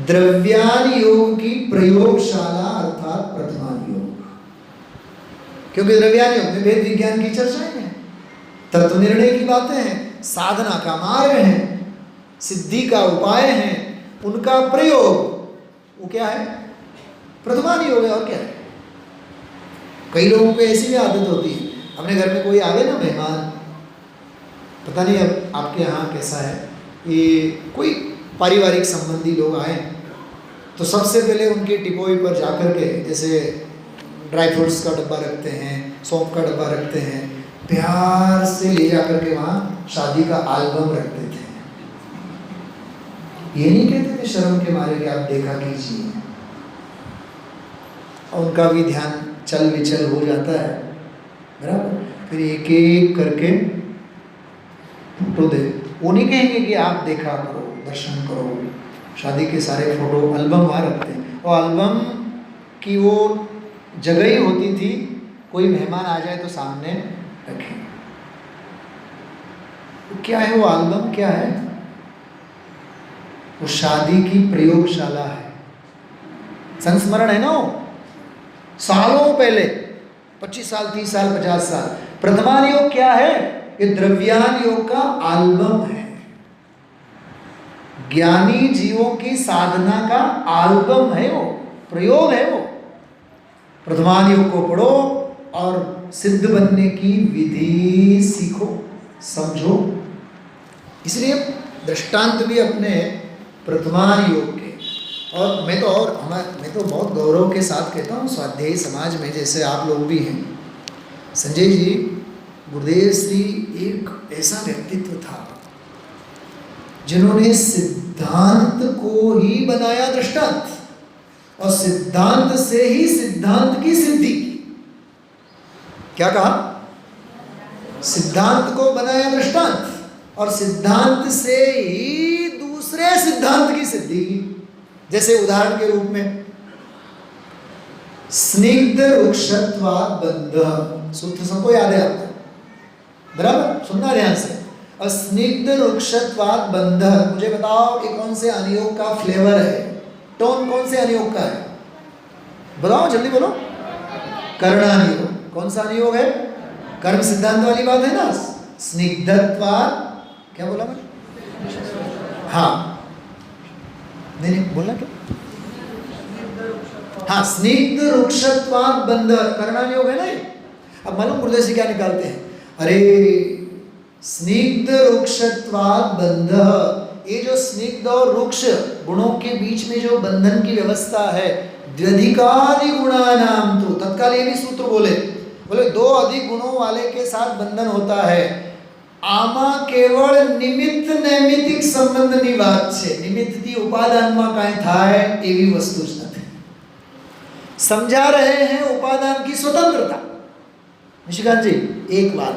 [SPEAKER 1] द्रव्यान योग की प्रयोगशाला अर्थात प्रथमान योग, क्योंकि द्रव्यान योग में वेद विज्ञान की चर्चाएं हैं, तत्व निर्णय की बातें हैं, साधना का मार्ग है, सिद्धि का उपाय है, उनका प्रयोग, वो क्या है? प्रथमान योग है। और क्या है? कई लोगों को ऐसी भी आदत होती है, अपने घर में कोई आवे ना मेहमान, पता नहीं अब आपके यहाँ कैसा है, ये कोई पारिवारिक संबंधी लोग आए तो सबसे पहले उनकी टिपोई पर जाकर के, जैसे ड्राई फ्रूट्स का डब्बा रखते हैं, सौंफ का डब्बा रखते हैं, प्यार से ले जाकर के वहाँ शादी का एल्बम रख देते हैं। ये नहीं कहते थे शर्म के मारे कि आप देखा कीजिए, और उनका भी ध्यान चल विचल हो जाता है, बराबर। फिर एक एक करके फोटो दे, वो नहीं कहेंगे कि आप देखा करो, दर्शन करो। शादी के सारे फोटो एल्बम वहाँ रखते हैं, और एल्बम की वो जगह ही होती थी, कोई मेहमान आ जाए तो सामने रखें। तो क्या है वो एल्बम? क्या है वो? शादी की प्रयोगशाला है, संस्मरण है ना वो, सालों पहले, 25 साल, 30 साल, 50 साल। प्रथमान योग क्या है? ये द्रव्यान योग का एल्बम है, ज्ञानी जीवों की साधना का एल्बम है वो, प्रयोग है वो। प्रथमान योग को पढ़ो और सिद्ध बनने की विधि सीखो, समझो। इसलिए दृष्टांत भी अपने प्रथमान योग के, और मैं तो बहुत गौरव के साथ कहता हूँ, स्वाध्यायी समाज में जैसे आप लोग भी हैं, संजय जी, गुरुदेव श्री एक ऐसा व्यक्तित्व था जिन्होंने सिद्धांत को ही बनाया दृष्टांत, और सिद्धांत से ही सिद्धांत की सिद्धि की। क्या कहा? सिद्धांत को बनाया दृष्टांत, और सिद्धांत से ही दूसरे सिद्धांत की सिद्धि की। जैसे उदाहरण के रूप में स्निग्ध रुक्षत्वात् बंध, सूत्र सबको याद है आपको, बराबर? सुनना ध्यान से। और स्निग्ध रुक्षत्वात् बंध, मुझे बताओ ये कौन से अनियोग का फ्लेवर है, टोन कौन से अनियोग का है? बताओ जल्दी बोलो। कर्णानियोग। कौन सा अनियोग है? कर्म सिद्धांत वाली बात है ना। स्निग्धत्वात्, क्या बोला मैंने? हाँ नहीं बोलना क्या? हाँ, स्निग्ध रुक्षत्वात् बंध, कर्णानियोग है ना ये। अब मालूम गुरुदेव से क्या निकालते हैं? अरे स्निग्ध रुक्षत्वात् बंध, ये जो स्निग्ध और रुक्ष गुणों के बीच में जो बंधन की व्यवस्था है, द्व्यधिकादि गुणानाम, तो तत्काल ये भी सूत्र बोले दो अधिक गुणों वाले के साथ बंधन होता है। आमा केवल निमित्त नैमित्तिक संबंध ની વાત છે। નિમિત્તથી ઉપાદાનમાં કાંઈ થાય એવી વસ્તુ જ નથી। समझा रहे हैं उपादान की स्वतंत्रता। निशिकांत जी एक बात।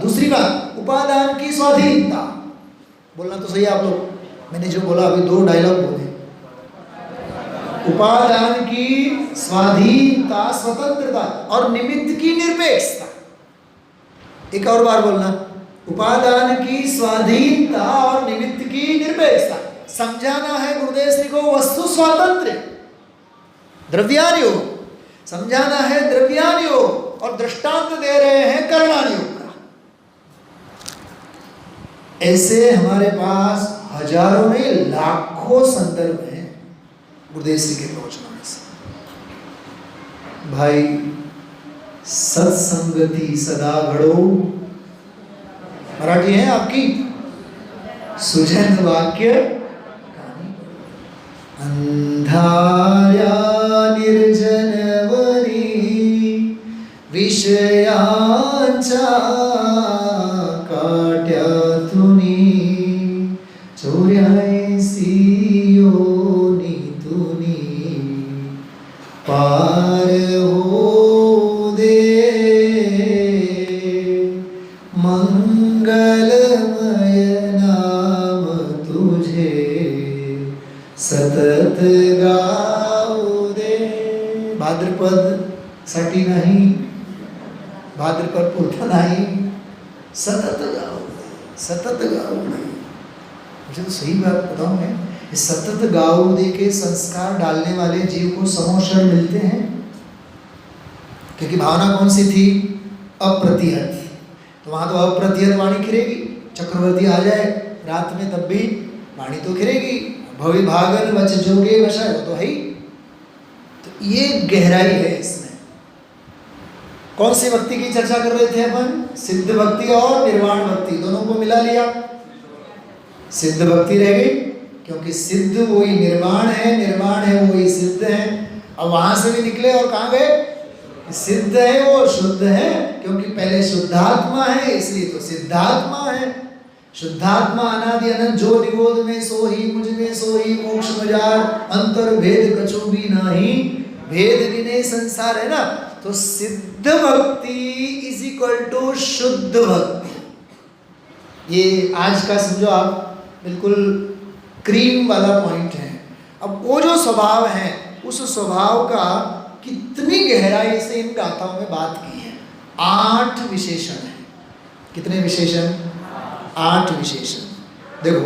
[SPEAKER 1] दूसरी बात उपादान की स्वाधीनता। बोलना तो सही आप लोग, मैंने जो बोला अभी 2 डायलॉग बोले। उपादान की स्वाधीनता, स्वतंत्रता और निमित्त की निरपेक्षता। एक और बार बोलना, उपादान की स्वाधीनता और निमित्त की निरपेक्षता। समझाना है गुरुदेव श्री को वस्तु स्वातंत्र्य, द्रव्यानुयोग। समझाना है द्रव्यानुयोग और दृष्टांत दे रहे हैं कर्णानुयोग का। ऐसे हमारे पास हजारों में लाखों संदर्भ हैं गुरुदेव श्री के प्रवचनों में से। भाई सत्संगति सदा घड़ो, मराठी है आपकी, सुजन वाक्य। अंधार्या निर्जन वनी विषयांचा काट्यातुनी चौऱ्याऐंशी योनी तुनी पार हो दे मंगलमय नाम तुझे सतत गाऊ दे। भाद्रपद साठी नाही, भाद्रपद पुरता नाही, सतत गाऊ दे, सतत गाऊ दे। मुझे तो सही बात बताऊं मैं, इस सतत गाऊ दे के संस्कार डालने वाले जीव को समोषण मिलते हैं। क्योंकि भावना कौन सी थी? अप्रतिहत। तो वहां तो अप्रतिहत वाणी खिरेगी। चक्रवर्ती आ जाए रात में तब भी वाणी तो खिरेगी। भवि भागन वच जोगे वशा, वो तो है ही। तो ये गहराई है इसमें। कौन सी भक्ति की चर्चा कर रहे थे अपन? सिद्ध भक्ति और निर्वाण भक्ति, दोनों को मिला लिया। सिद्ध भक्ति रह गई, क्योंकि सिद्ध वही निर्वाण है, निर्वाण है वही सिद्ध है। अब वहां से भी निकले और कहाँ गए? सिद्ध है वो शुद्ध है, क्योंकि पहले शुद्धात्मा है इसलिए तो सिद्धात्मा है। शुद्धात्मा अनादि अनंत जो निबोध में सो ही मुझ में सो ही मोक्ष मजार अंतर भेद कछु भी नहीं भेद विने संसार, है ना। तो सिद्ध भक्ति इज इक्वल टू शुद्ध भक्ति। ये आज का समझो आप बिल्कुल क्रीम वाला पॉइंट है। अब वो जो स्वभाव है उस स्वभाव का कितनी गहराई से इन गाथाओं में बात की है। 8 विशेषण है। कितने विशेषण? 8 विशेषण। देखो,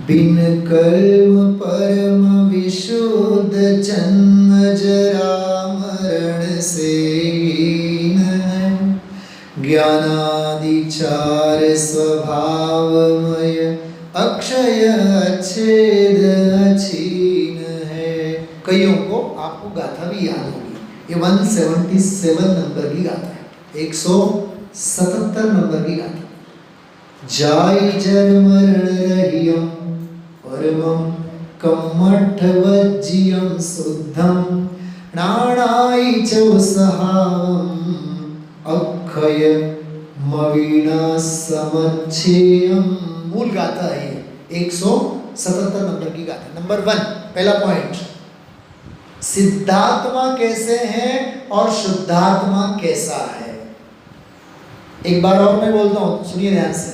[SPEAKER 1] बिन कर्म परम विशुद्ध जन्म जरा मरण से हीन है, ज्ञानादि 4 स्वभावमय अक्षय अच्छेद अछीन है। कईयों को आपको गाथा भी याद होगी। ये 177 नंबर की गाथा है, 177 नंबर की गाथा। जाई जन मरण रहियम परमम कम्मठ वज्जियम शुद्धम नाणाई चौसहावम अक्षय मवीना समच्छेयम। मूल गाथा है 177 नंबर की गाथा। नंबर 1, पहला पॉइंट, सिद्धात्मा कैसे हैं और शुद्धात्मा कैसा है। एक बार और मैं बोलता हूँ, सुनिए ध्यान से।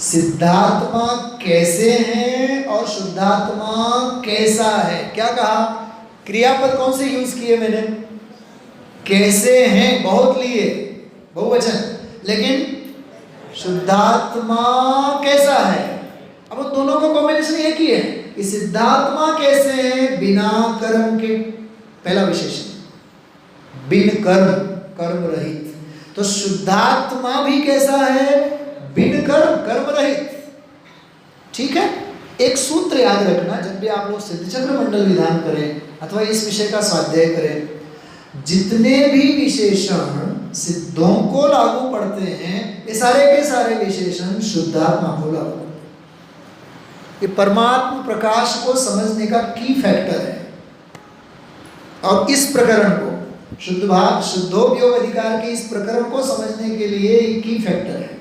[SPEAKER 1] सिद्धात्मा कैसे हैं और शुद्धात्मा कैसा है? क्या कहा? क्रियापद कौन से यूज किए मैंने? कैसे हैं बहुत लिए, बहुवचन, लेकिन शुद्धात्मा कैसा है? अब उन दोनों का कॉम्बिनेशन एक ही है कि सिद्धात्मा कैसे हैं? बिना कर्म के, पहला विशेषण, बिन कर्म, कर्म रहित। तो शुद्धात्मा भी कैसा है? बिन कर्म, कर्म रहित। ठीक है? एक सूत्र याद रखना, जब भी आप लोग सिद्धचक्र मंडल विधान करें अथवा इस विषय का स्वाध्याय करें, जितने भी विशेषण सिद्धों को लागू पड़ते हैं, ये सारे के सारे विशेषण शुद्धात्मा को लागू पड़ते हैं। ये परमात्मा प्रकाश को समझने का की फैक्टर है। और इस प्रकरण को, शुद्धोपयोग अधिकार के इस प्रकरण को समझने के लिए की फैक्टर है।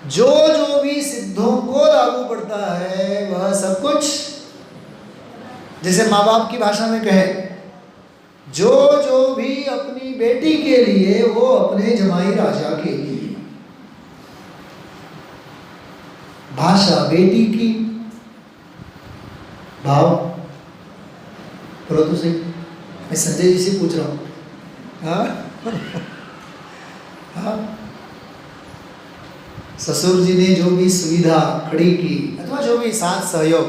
[SPEAKER 1] जो जो भी सिद्धों को लागू पड़ता है वह सब कुछ, जैसे माँ बाप की भाषा में कहे, जो जो भी अपनी बेटी के लिए वो अपने जमाई राजा के लिए। भाषा बेटी की, भाव करो तो सही। मैं संजय जी से पूछ रहा हूँ। हाँ हाँ, ससुर जी ने जो भी सुविधा खड़ी की अथवा जो भी साथ सहयोग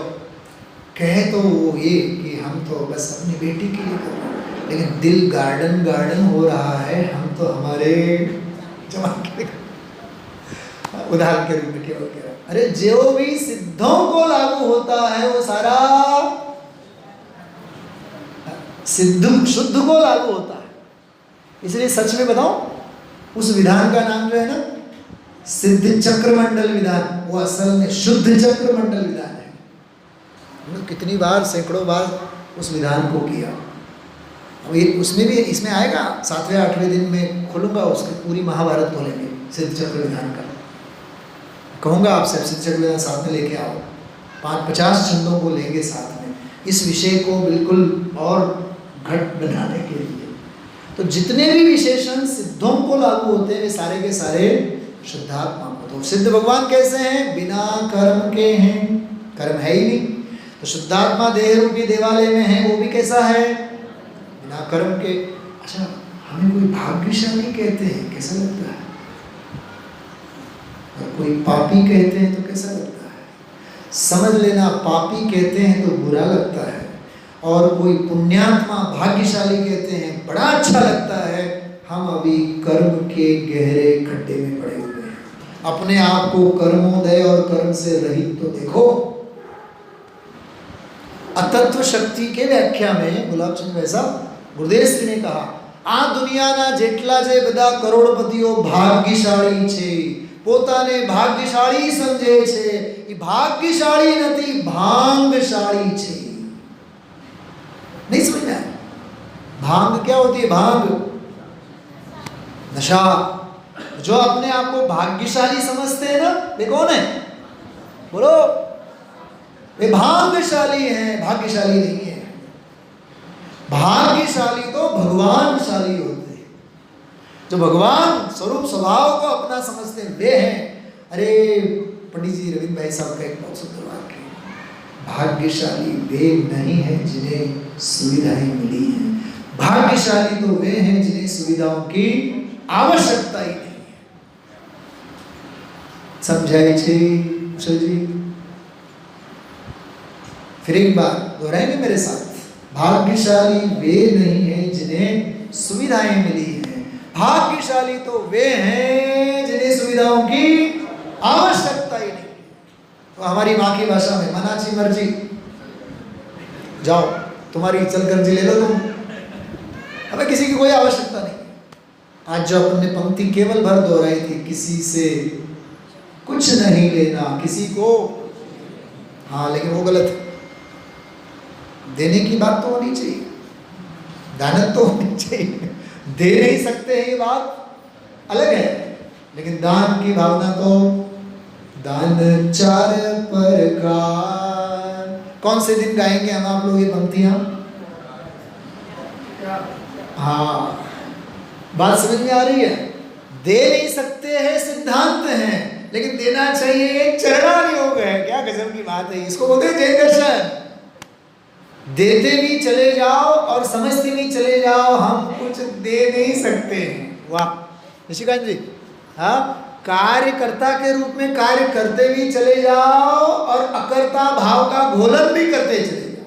[SPEAKER 1] कहे, तो वो ये कि हम तो बस अपनी बेटी के लिए कर रहे हैं, लेकिन दिल गार्डन गार्डन हो रहा है, हम तो हमारे जवान के लिए। उदाहरण के रूप में केवल कह रहा हूं, अरे जो भी सिद्धों को लागू होता है वो सारा सिद्ध शुद्ध को लागू होता है। इसलिए सच में बताओ, उस विधान का नाम जो है ना सिद्ध चक्र मंडल विधान, वो असल में शुद्ध चक्र मंडल विधान है। हमने कितनी बार, सैकड़ों बार उस विधान को किया। अब ये उसमें भी, इसमें आएगा 7वें 8वें दिन में खोलूंगा, उसकी पूरी महाभारत खोलेंगे सिद्ध चक्र विधान का। कहूँगा आपसे सिद्ध चक्र विधान साथ में लेके आओ, 50 छंदों को लेंगे साथ में, इस विषय को बिल्कुल और घट बनाने के लिए। तो जितने भी विशेषण सिद्धों को लागू होते हैं वे सारे के सारे शुद्धात्मा को। तो सिद्ध भगवान कैसे हैं? बिना कर्म के हैं, कर्म है ही नहीं। तो शुद्धात्मा देह रूपी देवालय में है, वो भी कैसा है? बिना कर्म के। अच्छा, हमें कोई भाग्यशाली कहते हैं, कैसा लगता है? और कोई पापी कहते हैं तो कैसा लगता है? समझ लेना, पापी कहते हैं तो बुरा लगता है, और कोई पुण्यात्मा भाग्यशाली कहते हैं बड़ा अच्छा लगता है। हम अभी कर्म के गहरे खड्डे में पड़े हुए हैं। अपने आप को कर्मोदय और कर्म से रहित तो देखो। अतत्व शक्ति के व्याख्या में गुलाब चंद वैसा गुरुदेव श्री ने कहा, आ दुनियाना जेटला जे बदा करोड़पतिओ भाग्यशाળી છે, પોતાને ભાગ્યશાળી સમજે છે, એ ભાગ્યશાળી નથી, ભાંગશાળી છે। नहीं समझना है? भांग क्या होती है? भांग नशा। जो अपने आप को भाग्यशाली समझते हैं ना, वे कौन है? बोलो। वे भाग्यशाली हैं, भाग्यशाली नहीं है। भाग्यशाली तो भगवानशाली होते हैं, जो भगवान स्वरूप स्वभाव को अपना समझते हैं, वे हैं। अरे पंडित जी रविंद्र भाई साहब का एक बहुत सुंदर वाक्य, भाग्यशाली वे नहीं है जिन्हें सुविधाएं मिली हैं, भाग्यशाली तो वे हैं जिन्हें सुविधाओं की आवश्यकता ही नहीं है। समझाए छे कुशल जी? फिर एक बार दोहराएंगे मेरे साथ, भाग्यशाली वे नहीं है जिन्हें सुविधाएं मिली हैं, भाग्यशाली तो वे हैं जिन्हें सुविधाओं की आवश्यकता ही नहीं। तो हमारी माँ की भाषा में, मनाची मर्जी, जाओ तुम्हारी चलकर जी ले लो तुम, हमें किसी की कोई आवश्यकता नहीं। आज जो अपन ने पंक्ति केवल भर दोहराई थी, किसी से कुछ नहीं लेना, किसी को, हाँ लेकिन वो गलत है। देने की बात तो होनी चाहिए, दानत तो होनी चाहिए। दे नहीं सकते हैं ये बात अलग है, लेकिन दान की भावना तो, दान चार प्रकार। कौन से दिन गाएंगे हम आप लोग ये पंक्तियां? हाँ, बात समझ में आ रही है? दे नहीं सकते हैं सिद्धांत हैं, लेकिन देना चाहिए ये चरणान योग है। क्या गजब की बात है, इसको बोलते हैं जैन दर्शन। देते भी चले जाओ और समझते भी चले जाओ, हम कुछ दे नहीं सकते हैं। वाह निशिकांत जी, हाँ, कार्यकर्ता के रूप में कार्य करते भी चले जाओ और अकर्ता भाव का घोलन भी करते चले जाओ।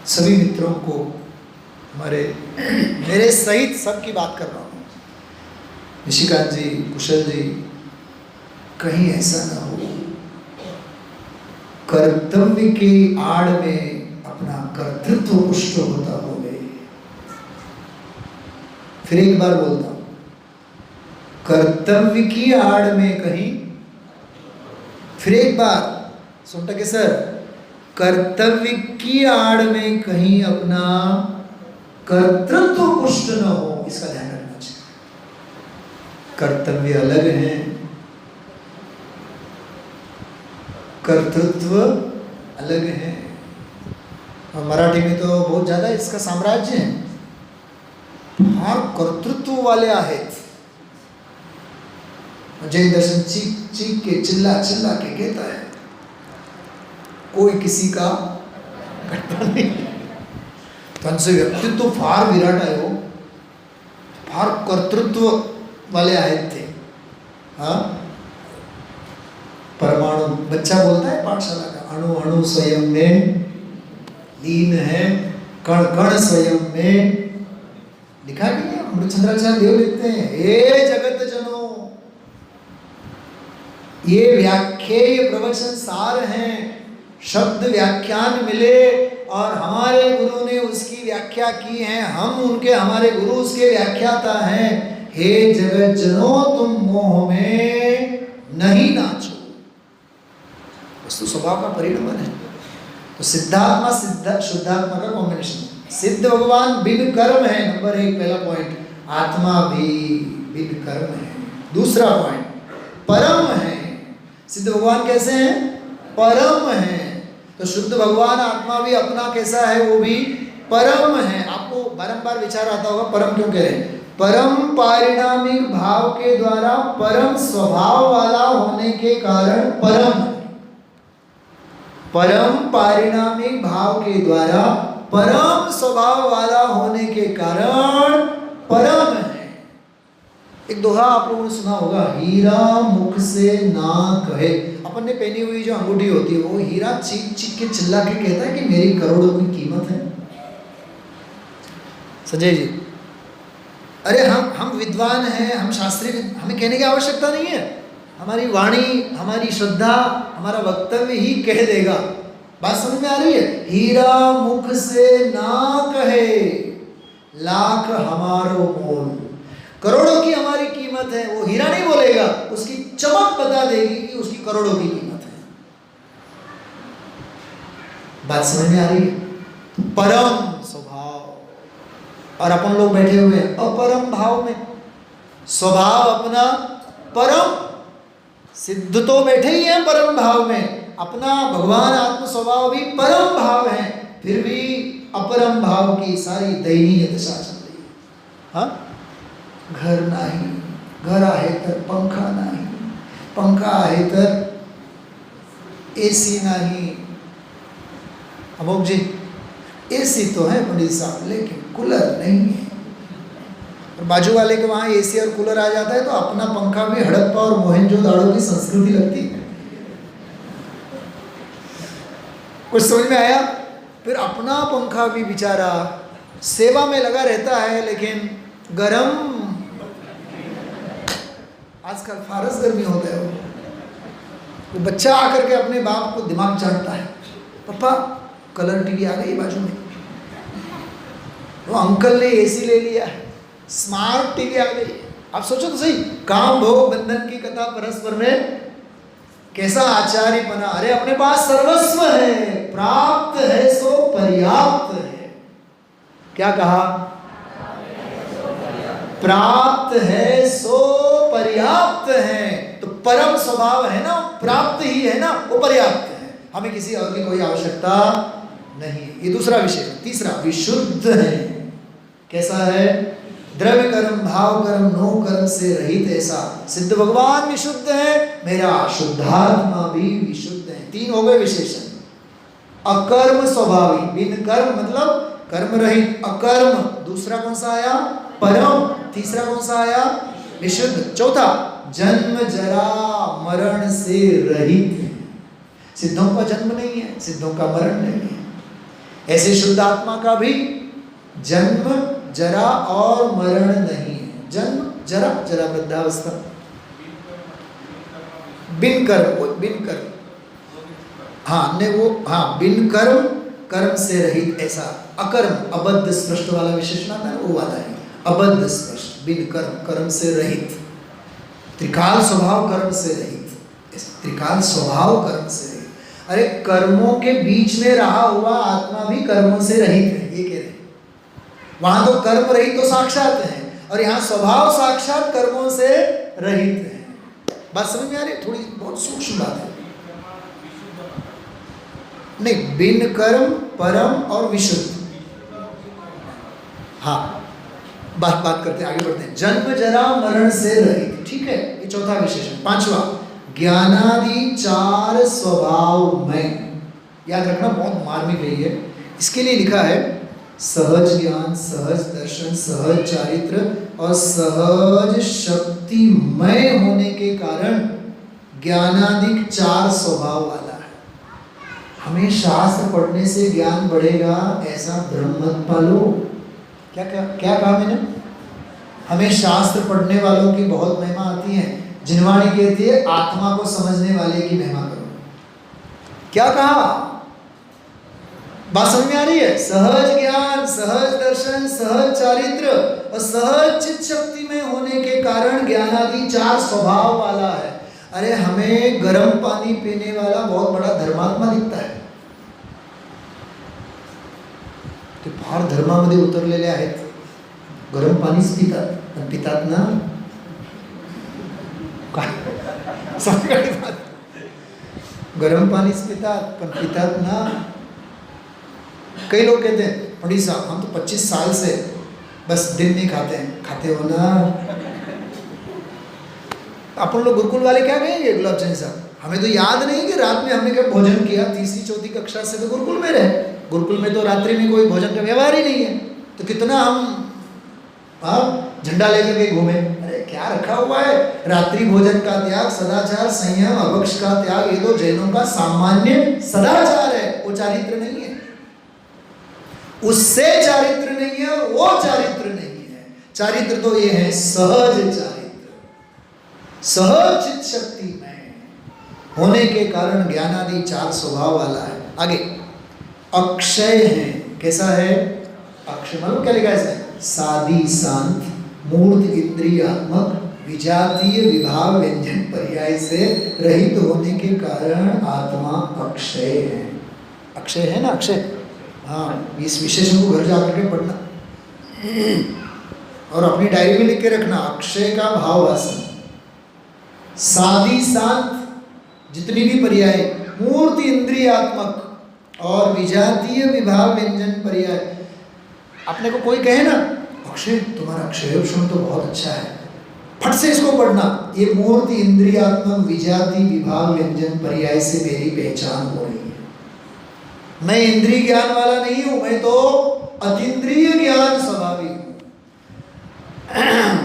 [SPEAKER 1] सभी मित्रों को हमारे, मेरे सहित सबकी बात कर रहा हूं, निशिकांत जी, कुशल जी, कहीं ऐसा ना हो कर्तव्य की आड़ में अपना कर्तृत्व पुष्ट होता हो गए। फिर एक बार बोलता हूं, कर्तव्य की आड़ में कहीं, फिर एक बार सुन टके सर, कर्तव्य की आड़ में कहीं अपना कर्तृत्व पुष्ट न हो, इसका ध्यान रखना चाहिए। कर्तव्य अलग है, कर्तृत्व अलग है। और मराठी में तो बहुत ज्यादा इसका साम्राज्य है, फार कर्तृत्व वाले आहेत। जैन दर्शन चीख चीख के चिल्ला चिल्ला के कहता है, कोई किसी का करता नहीं। त्यांचे व्यक्तित्व फार विराट आहे हो, फार कर्तृत्व वाले आहेत ते। हाँ, परमाणु बच्चा बोलता है पाठशाला का, अणु अणु स्वयं में लीन है, कण कण स्वयं में। लिखा कि नहीं, अमृतचंद्राचार्य देव लिखते हैं, हे जगत जनों, ये व्याख्येय प्रवचन सार हैं, शब्द व्याख्यान मिले और हमारे गुरु ने उसकी व्याख्या की है, हम उनके, हमारे गुरु उसके व्याख्याता हैं। हे जगत जनों, तुम मोह में नहीं नाचो। वस्तु स्वभाव का परिणमन है। तो सिद्धात्मा सिद्ध शुद्धात्मा का कॉम्बिनेशन। सिद्ध भगवान बिन कर्म है, नंबर 1 पहला पॉइंट। आत्मा भी बिन कर्म है। दूसरा पॉइंट, परम है। सिद्ध भगवान कैसे हैं? परम है। तो शुद्ध भगवान आत्मा भी अपना कैसा है? वो भी परम है। आपको बारंबार विचार आता होगा परम क्यों कह रहे हैं। परम पारिणामिक भाव के द्वारा परम स्वभाव वाला होने के कारण परम, परम पारिणामिक भाव के द्वारा परम स्वभाव वाला होने के कारण परम है। एक दोहा आप लोगों ने सुना होगा, हीरा मुख से ना कहे। अपन ने पहनी हुई जो अंगूठी होती है वो हीरा चीख चीख के चिल्ला के कहता है कि मेरी करोड़ों की कीमत है। संजय जी, अरे हम विद्वान हैं, हम शास्त्री, हमें कहने की आवश्यकता नहीं है। हमारी वाणी, हमारी श्रद्धा, हमारा वक्तव्य ही कह देगा। बात समझ में आ रही है? हीरा मुख से ना कहे, लाख हमारो मोल। करोड़ों की हमारी कीमत है, वो हीरा नहीं बोलेगा, उसकी चमक बता देगी कि उसकी करोड़ों की कीमत है। बात समझ में आ रही है? परम और अपन लोग बैठे हुए हैं अपरम भाव में। स्वभाव अपना परम, सिद्ध तो बैठे ही हैं परम भाव में, अपना भगवान आत्म स्वभाव भी परम भाव है, फिर भी अपरम भाव की सारी दयनीय दशा चल रही है। हाँ, घर नाही, घर आहे तर पंखा नाही, पंखा आहे तर एसी नाही। अमोक जी, एसी तो है पंडित साहब, लेकिन कूलर नहीं है। और बाजू वाले के वहाँ एसी और कूलर आ जाता है तो अपना पंखा भी हड़प्पा और मोहनजोदाड़ो की संस्कृति लगती है। कुछ समझ में आया? फिर अपना पंखा भी बेचारा सेवा में लगा रहता है, लेकिन गरम, आजकल फारस गर्मी होता है। वो बच्चा आकर के अपने बाप को दिमाग चाटता है, पापा कलर टीवी आ गई बाजू में, वो अंकल ने एसी ले लिया, स्मार्ट टीवी आ गई। आप सोचो तो सही, काम भोग बंधन की कथा परस्पर में कैसा आचार्यपना। अरे अपने पास सर्वस्व है, प्राप्त है सो पर्याप्त है। क्या कहा? प्राप्त है सो पर्याप्त है। तो परम स्वभाव है ना, प्राप्त ही है ना, वो पर्याप्त है। हमें किसी और की कोई आवश्यकता नहीं। ये दूसरा विषय। तीसरा, विशुद्ध है। कैसा है? द्रव्य कर्म, भाव कर्म, नो कर्म से रहित ऐसा। सिद्ध भगवान विशुद्ध है, मेरा शुद्धात्मा भी विशुद्ध है। 3 हो गए विशेषण। अकर्म स्वभावी, बिन कर्म मतलब कर्म रहित, अकर्म। दूसरा कौन सा आया? परम। तीसरा कौन सा आया? विशुद्ध। चौथा जन्म जरा मरण से रहित है। सिद्धों का जन्म नहीं है, सिद्धों का मरण नहीं है। ऐसे शुद्ध आत्मा का भी जन्म जरा और मरण नहीं है। जन्म जरा, जरा वृद्धावस्था, बिन कर्म, बिन कर्म, हाँ ने वो, हाँ बिन कर्म, कर्म से रहित ऐसा। अकर्म, अबद्ध स्पष्ट वाला विशेषण आता है, वो वाला है अबद्ध स्पष्ट, बिन कर्म, कर्म से रहित। त्रिकाल स्वभाव कर्म से रहित, त्रिकाल स्वभाव कर्म से रहित। अरे कर्मों के बीच में रहा हुआ आत्मा भी कर्मों से रहित है, ये कह रहे हैं। वहां तो कर्म रहित तो साक्षात है, और यहाँ स्वभाव साक्षात कर्मों से रहित है। बात समझ में आ रही? थोड़ी बहुत सूक्ष्म बात है। नहीं, बिन कर्म, परम और विशुद्ध। हाँ, बात करते हैं, आगे बढ़ते हैं। जन्म जरा मरण से रहित, ठीक है, ये चौथा विशेषण। 5वां, ज्ञानादि 4 स्वभाव में। याद रखना, बहुत मार्मिक है ये। इसके लिए लिखा है सहज ज्ञान, सहज दर्शन, सहज चारित्र और सहज शक्तिमय होने के कारण ज्ञानादि 4 स्वभाव वाला है। हमें शास्त्र पढ़ने से ज्ञान बढ़ेगा ऐसा भ्रम मत पालो। क्या क्या क्या कहा मैंने? हमें शास्त्र पढ़ने वालों की बहुत महिमा आती है। जिनवाणी कहती है आत्मा को समझने वाले की महिमा करो। क्या कहा? बात समझ में आ रही है? सहज ज्ञान, सहज दर्शन, सहज चारित्र और सहज चित्त शक्ति में होने के कारण ज्ञानादि 4 स्वभाव वाला है। अरे हमें गर्म पानी पीने वाला बहुत बड़ा धर्मात्मा दिखता है, ते फार धर्मामध्ये उतरलेले आहेत, गरम पाणीच पितात, पण पितात ना काय? सगळी बात, गरम पाणीच पितात पण पितात ना। कई लोग कहते हैं पंडित साहब हम तो 25 साल से बस दिन नहीं खाते हैं। खाते हो ना? अपन लोग गुरुकुल वाले क्या कहेंगे गुलाब चंद साहब? हमें तो याद नहीं कि रात में हमने क्या भोजन किया। 3री 4थी कक्षा से तो गुरुकुल में रहे। गुरुकुल में तो रात्रि में कोई भोजन का व्यवहार ही नहीं है, तो कितना हम झंडा लेकर के घूमे। अरे क्या रखा हुआ है? रात्रि भोजन का त्याग, सदाचार, संयम, अभक्ष का त्याग, ये तो जैनों का सामान्य सदाचार है, वो चारित्र नहीं है। उससे चारित्र नहीं है, वो चारित्र नहीं है। चारित्र तो ये है सहज चारित्र, सहज चित्त शक्ति में होने के कारण ज्ञानादि 4 स्वभाव वाला है। आगे अक्षय है। कैसा है? अक्षय मतलब क्या लिखा है इसमें? सादी शांत, मूर्त इंद्रियात्मक, विजातीय विभाव व्यंजन पर्याय से रहित होने के कारण आत्मा अक्षय है। अक्षय है ना? अक्षय, हाँ, इस विशेषण को घर जाकर के पढ़ना और अपनी डायरी में लिख के रखना। अक्षय का भाव वासन, सादी शांत, जितनी भी पर्याय, मूर्त इंद्रियात्मक और विजातीय विभाव व्यंजन पर्याय। अपने को कोई कहे ना अक्षय, तुम्हारा अक्षय शब्द तो बहुत अच्छा है, फट से इसको पढ़ना। ये मूर्त इंद्रियात्मक विजाति विभाव व्यंजन पर्याय से मेरी पहचान हो रही है। मैं इंद्रिय ज्ञान वाला नहीं हूं, मैं तो अतीन्द्रिय ज्ञान स्वभावी हूं।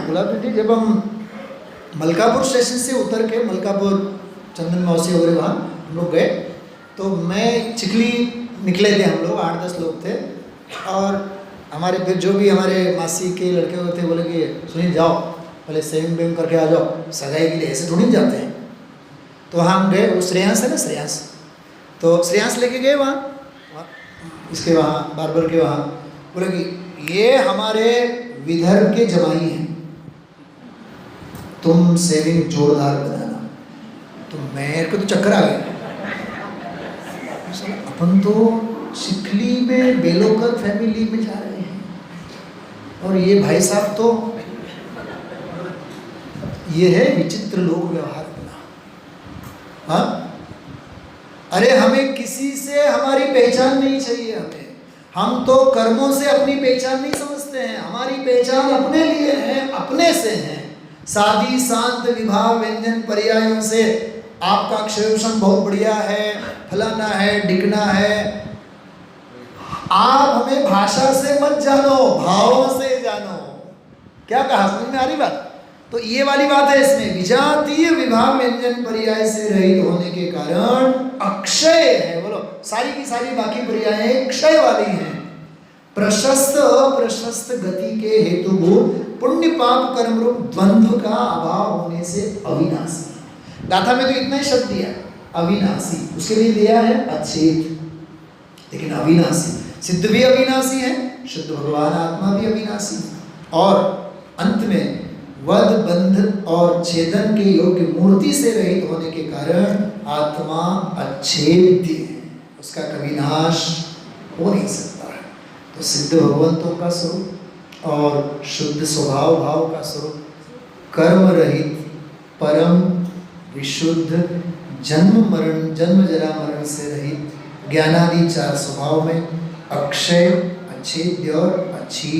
[SPEAKER 1] गुलाब जी, जब हम मलकापुर स्टेशन से उतर के मलकापुर चंदन मौसी वगैरह वहाँ हम लोग गए, तो मैं चिखली निकले थे, हम लोग 8-10 लोग थे। और हमारे फिर जो भी हमारे मासी के लड़के होते थे बोले कि सुनील जाओ, बोले सेविंग वेविंग करके आ जाओ, सगाई के लिए ऐसे थोड़ी जाते हैं। तो वहाँ हम गए, वो श्रेयांस है ना, श्रेयांस, तो श्रेयांस लेके गए वहाँ इसके वहाँ बार्बर के वहाँ। बोले कि ये हमारे विदर्भ के जमाई हैं, तुम सेविंग जोरदार बनाना। तो मेरे को तो चक्कर आ गया। अपन तो चिखली में बेलोकर फैमिली में जा रहे हैं और ये भाई साहब तो, ये है विचित्र लोक व्यवहार करना। हाँ, अरे हमें किसी से हमारी पहचान नहीं चाहिए। हमें, हम तो कर्मों से अपनी पहचान नहीं समझते। से हैं, हमारी पहचान अपने लिए है, अपने से है। सादी शांत विभाव व्यंजन पर्यायों से आपका अक्षरभूषण बहुत बढ़िया है, फलाना है, डिकना है। आप हमें भाषा से मत जानो, भावों से जानो। क्या कहा, समझ में आ रही बात? तो ये वाली बात है इसमें, विजातीय विभाव व्यंजन पर्याय से रहित होने के कारण अक्षय है। बोलो, सारी की सारी बाकी पर्याय क्षय वाली हैं। प्रशस्त अप्रशस्त गति के हेतुभूत पुण्य पाप कर्म रूप द्वंद्व का अभाव होने से अविनाशी। गाथा में तो इतना ही शब्द दिया, अविनाशी, उसके लिए दिया है अच्छेद, लेकिन अविनाशी। सिद्ध भी अविनाशी है, शुद्ध भगवान आत्मा भी अविनाशी, और अंत में वध बंध और छेदन के योग्य मूर्ति से रहित होने के कारण आत्मा अच्छेद्य है, उसका कभी नाश हो नहीं सकता है। तो सिद्ध भगवंतों का स्वरूप और शुद्ध स्वभाव भाव का स्वरूप कर्म रहित परम विशुद्ध जन्म मरण जन्म जरा मरण से रहित ज्ञानादि चार स्वभाव में अक्षय अच्छेद्य और अच्छी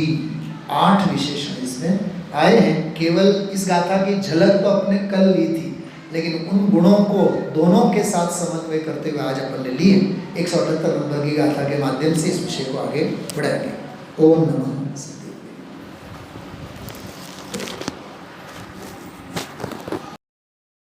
[SPEAKER 1] 8 विशेषण इसमें आए हैं। केवल इस गाथा की झलक तो अपने कल ली थी, लेकिन उन गुणों को दोनों के साथ समन्वय करते हुए आज अपन ने लिए 178 नंबर की गाथा के माध्यम से इस विषय को आगे बढ़ाएंगे। ओम नमः।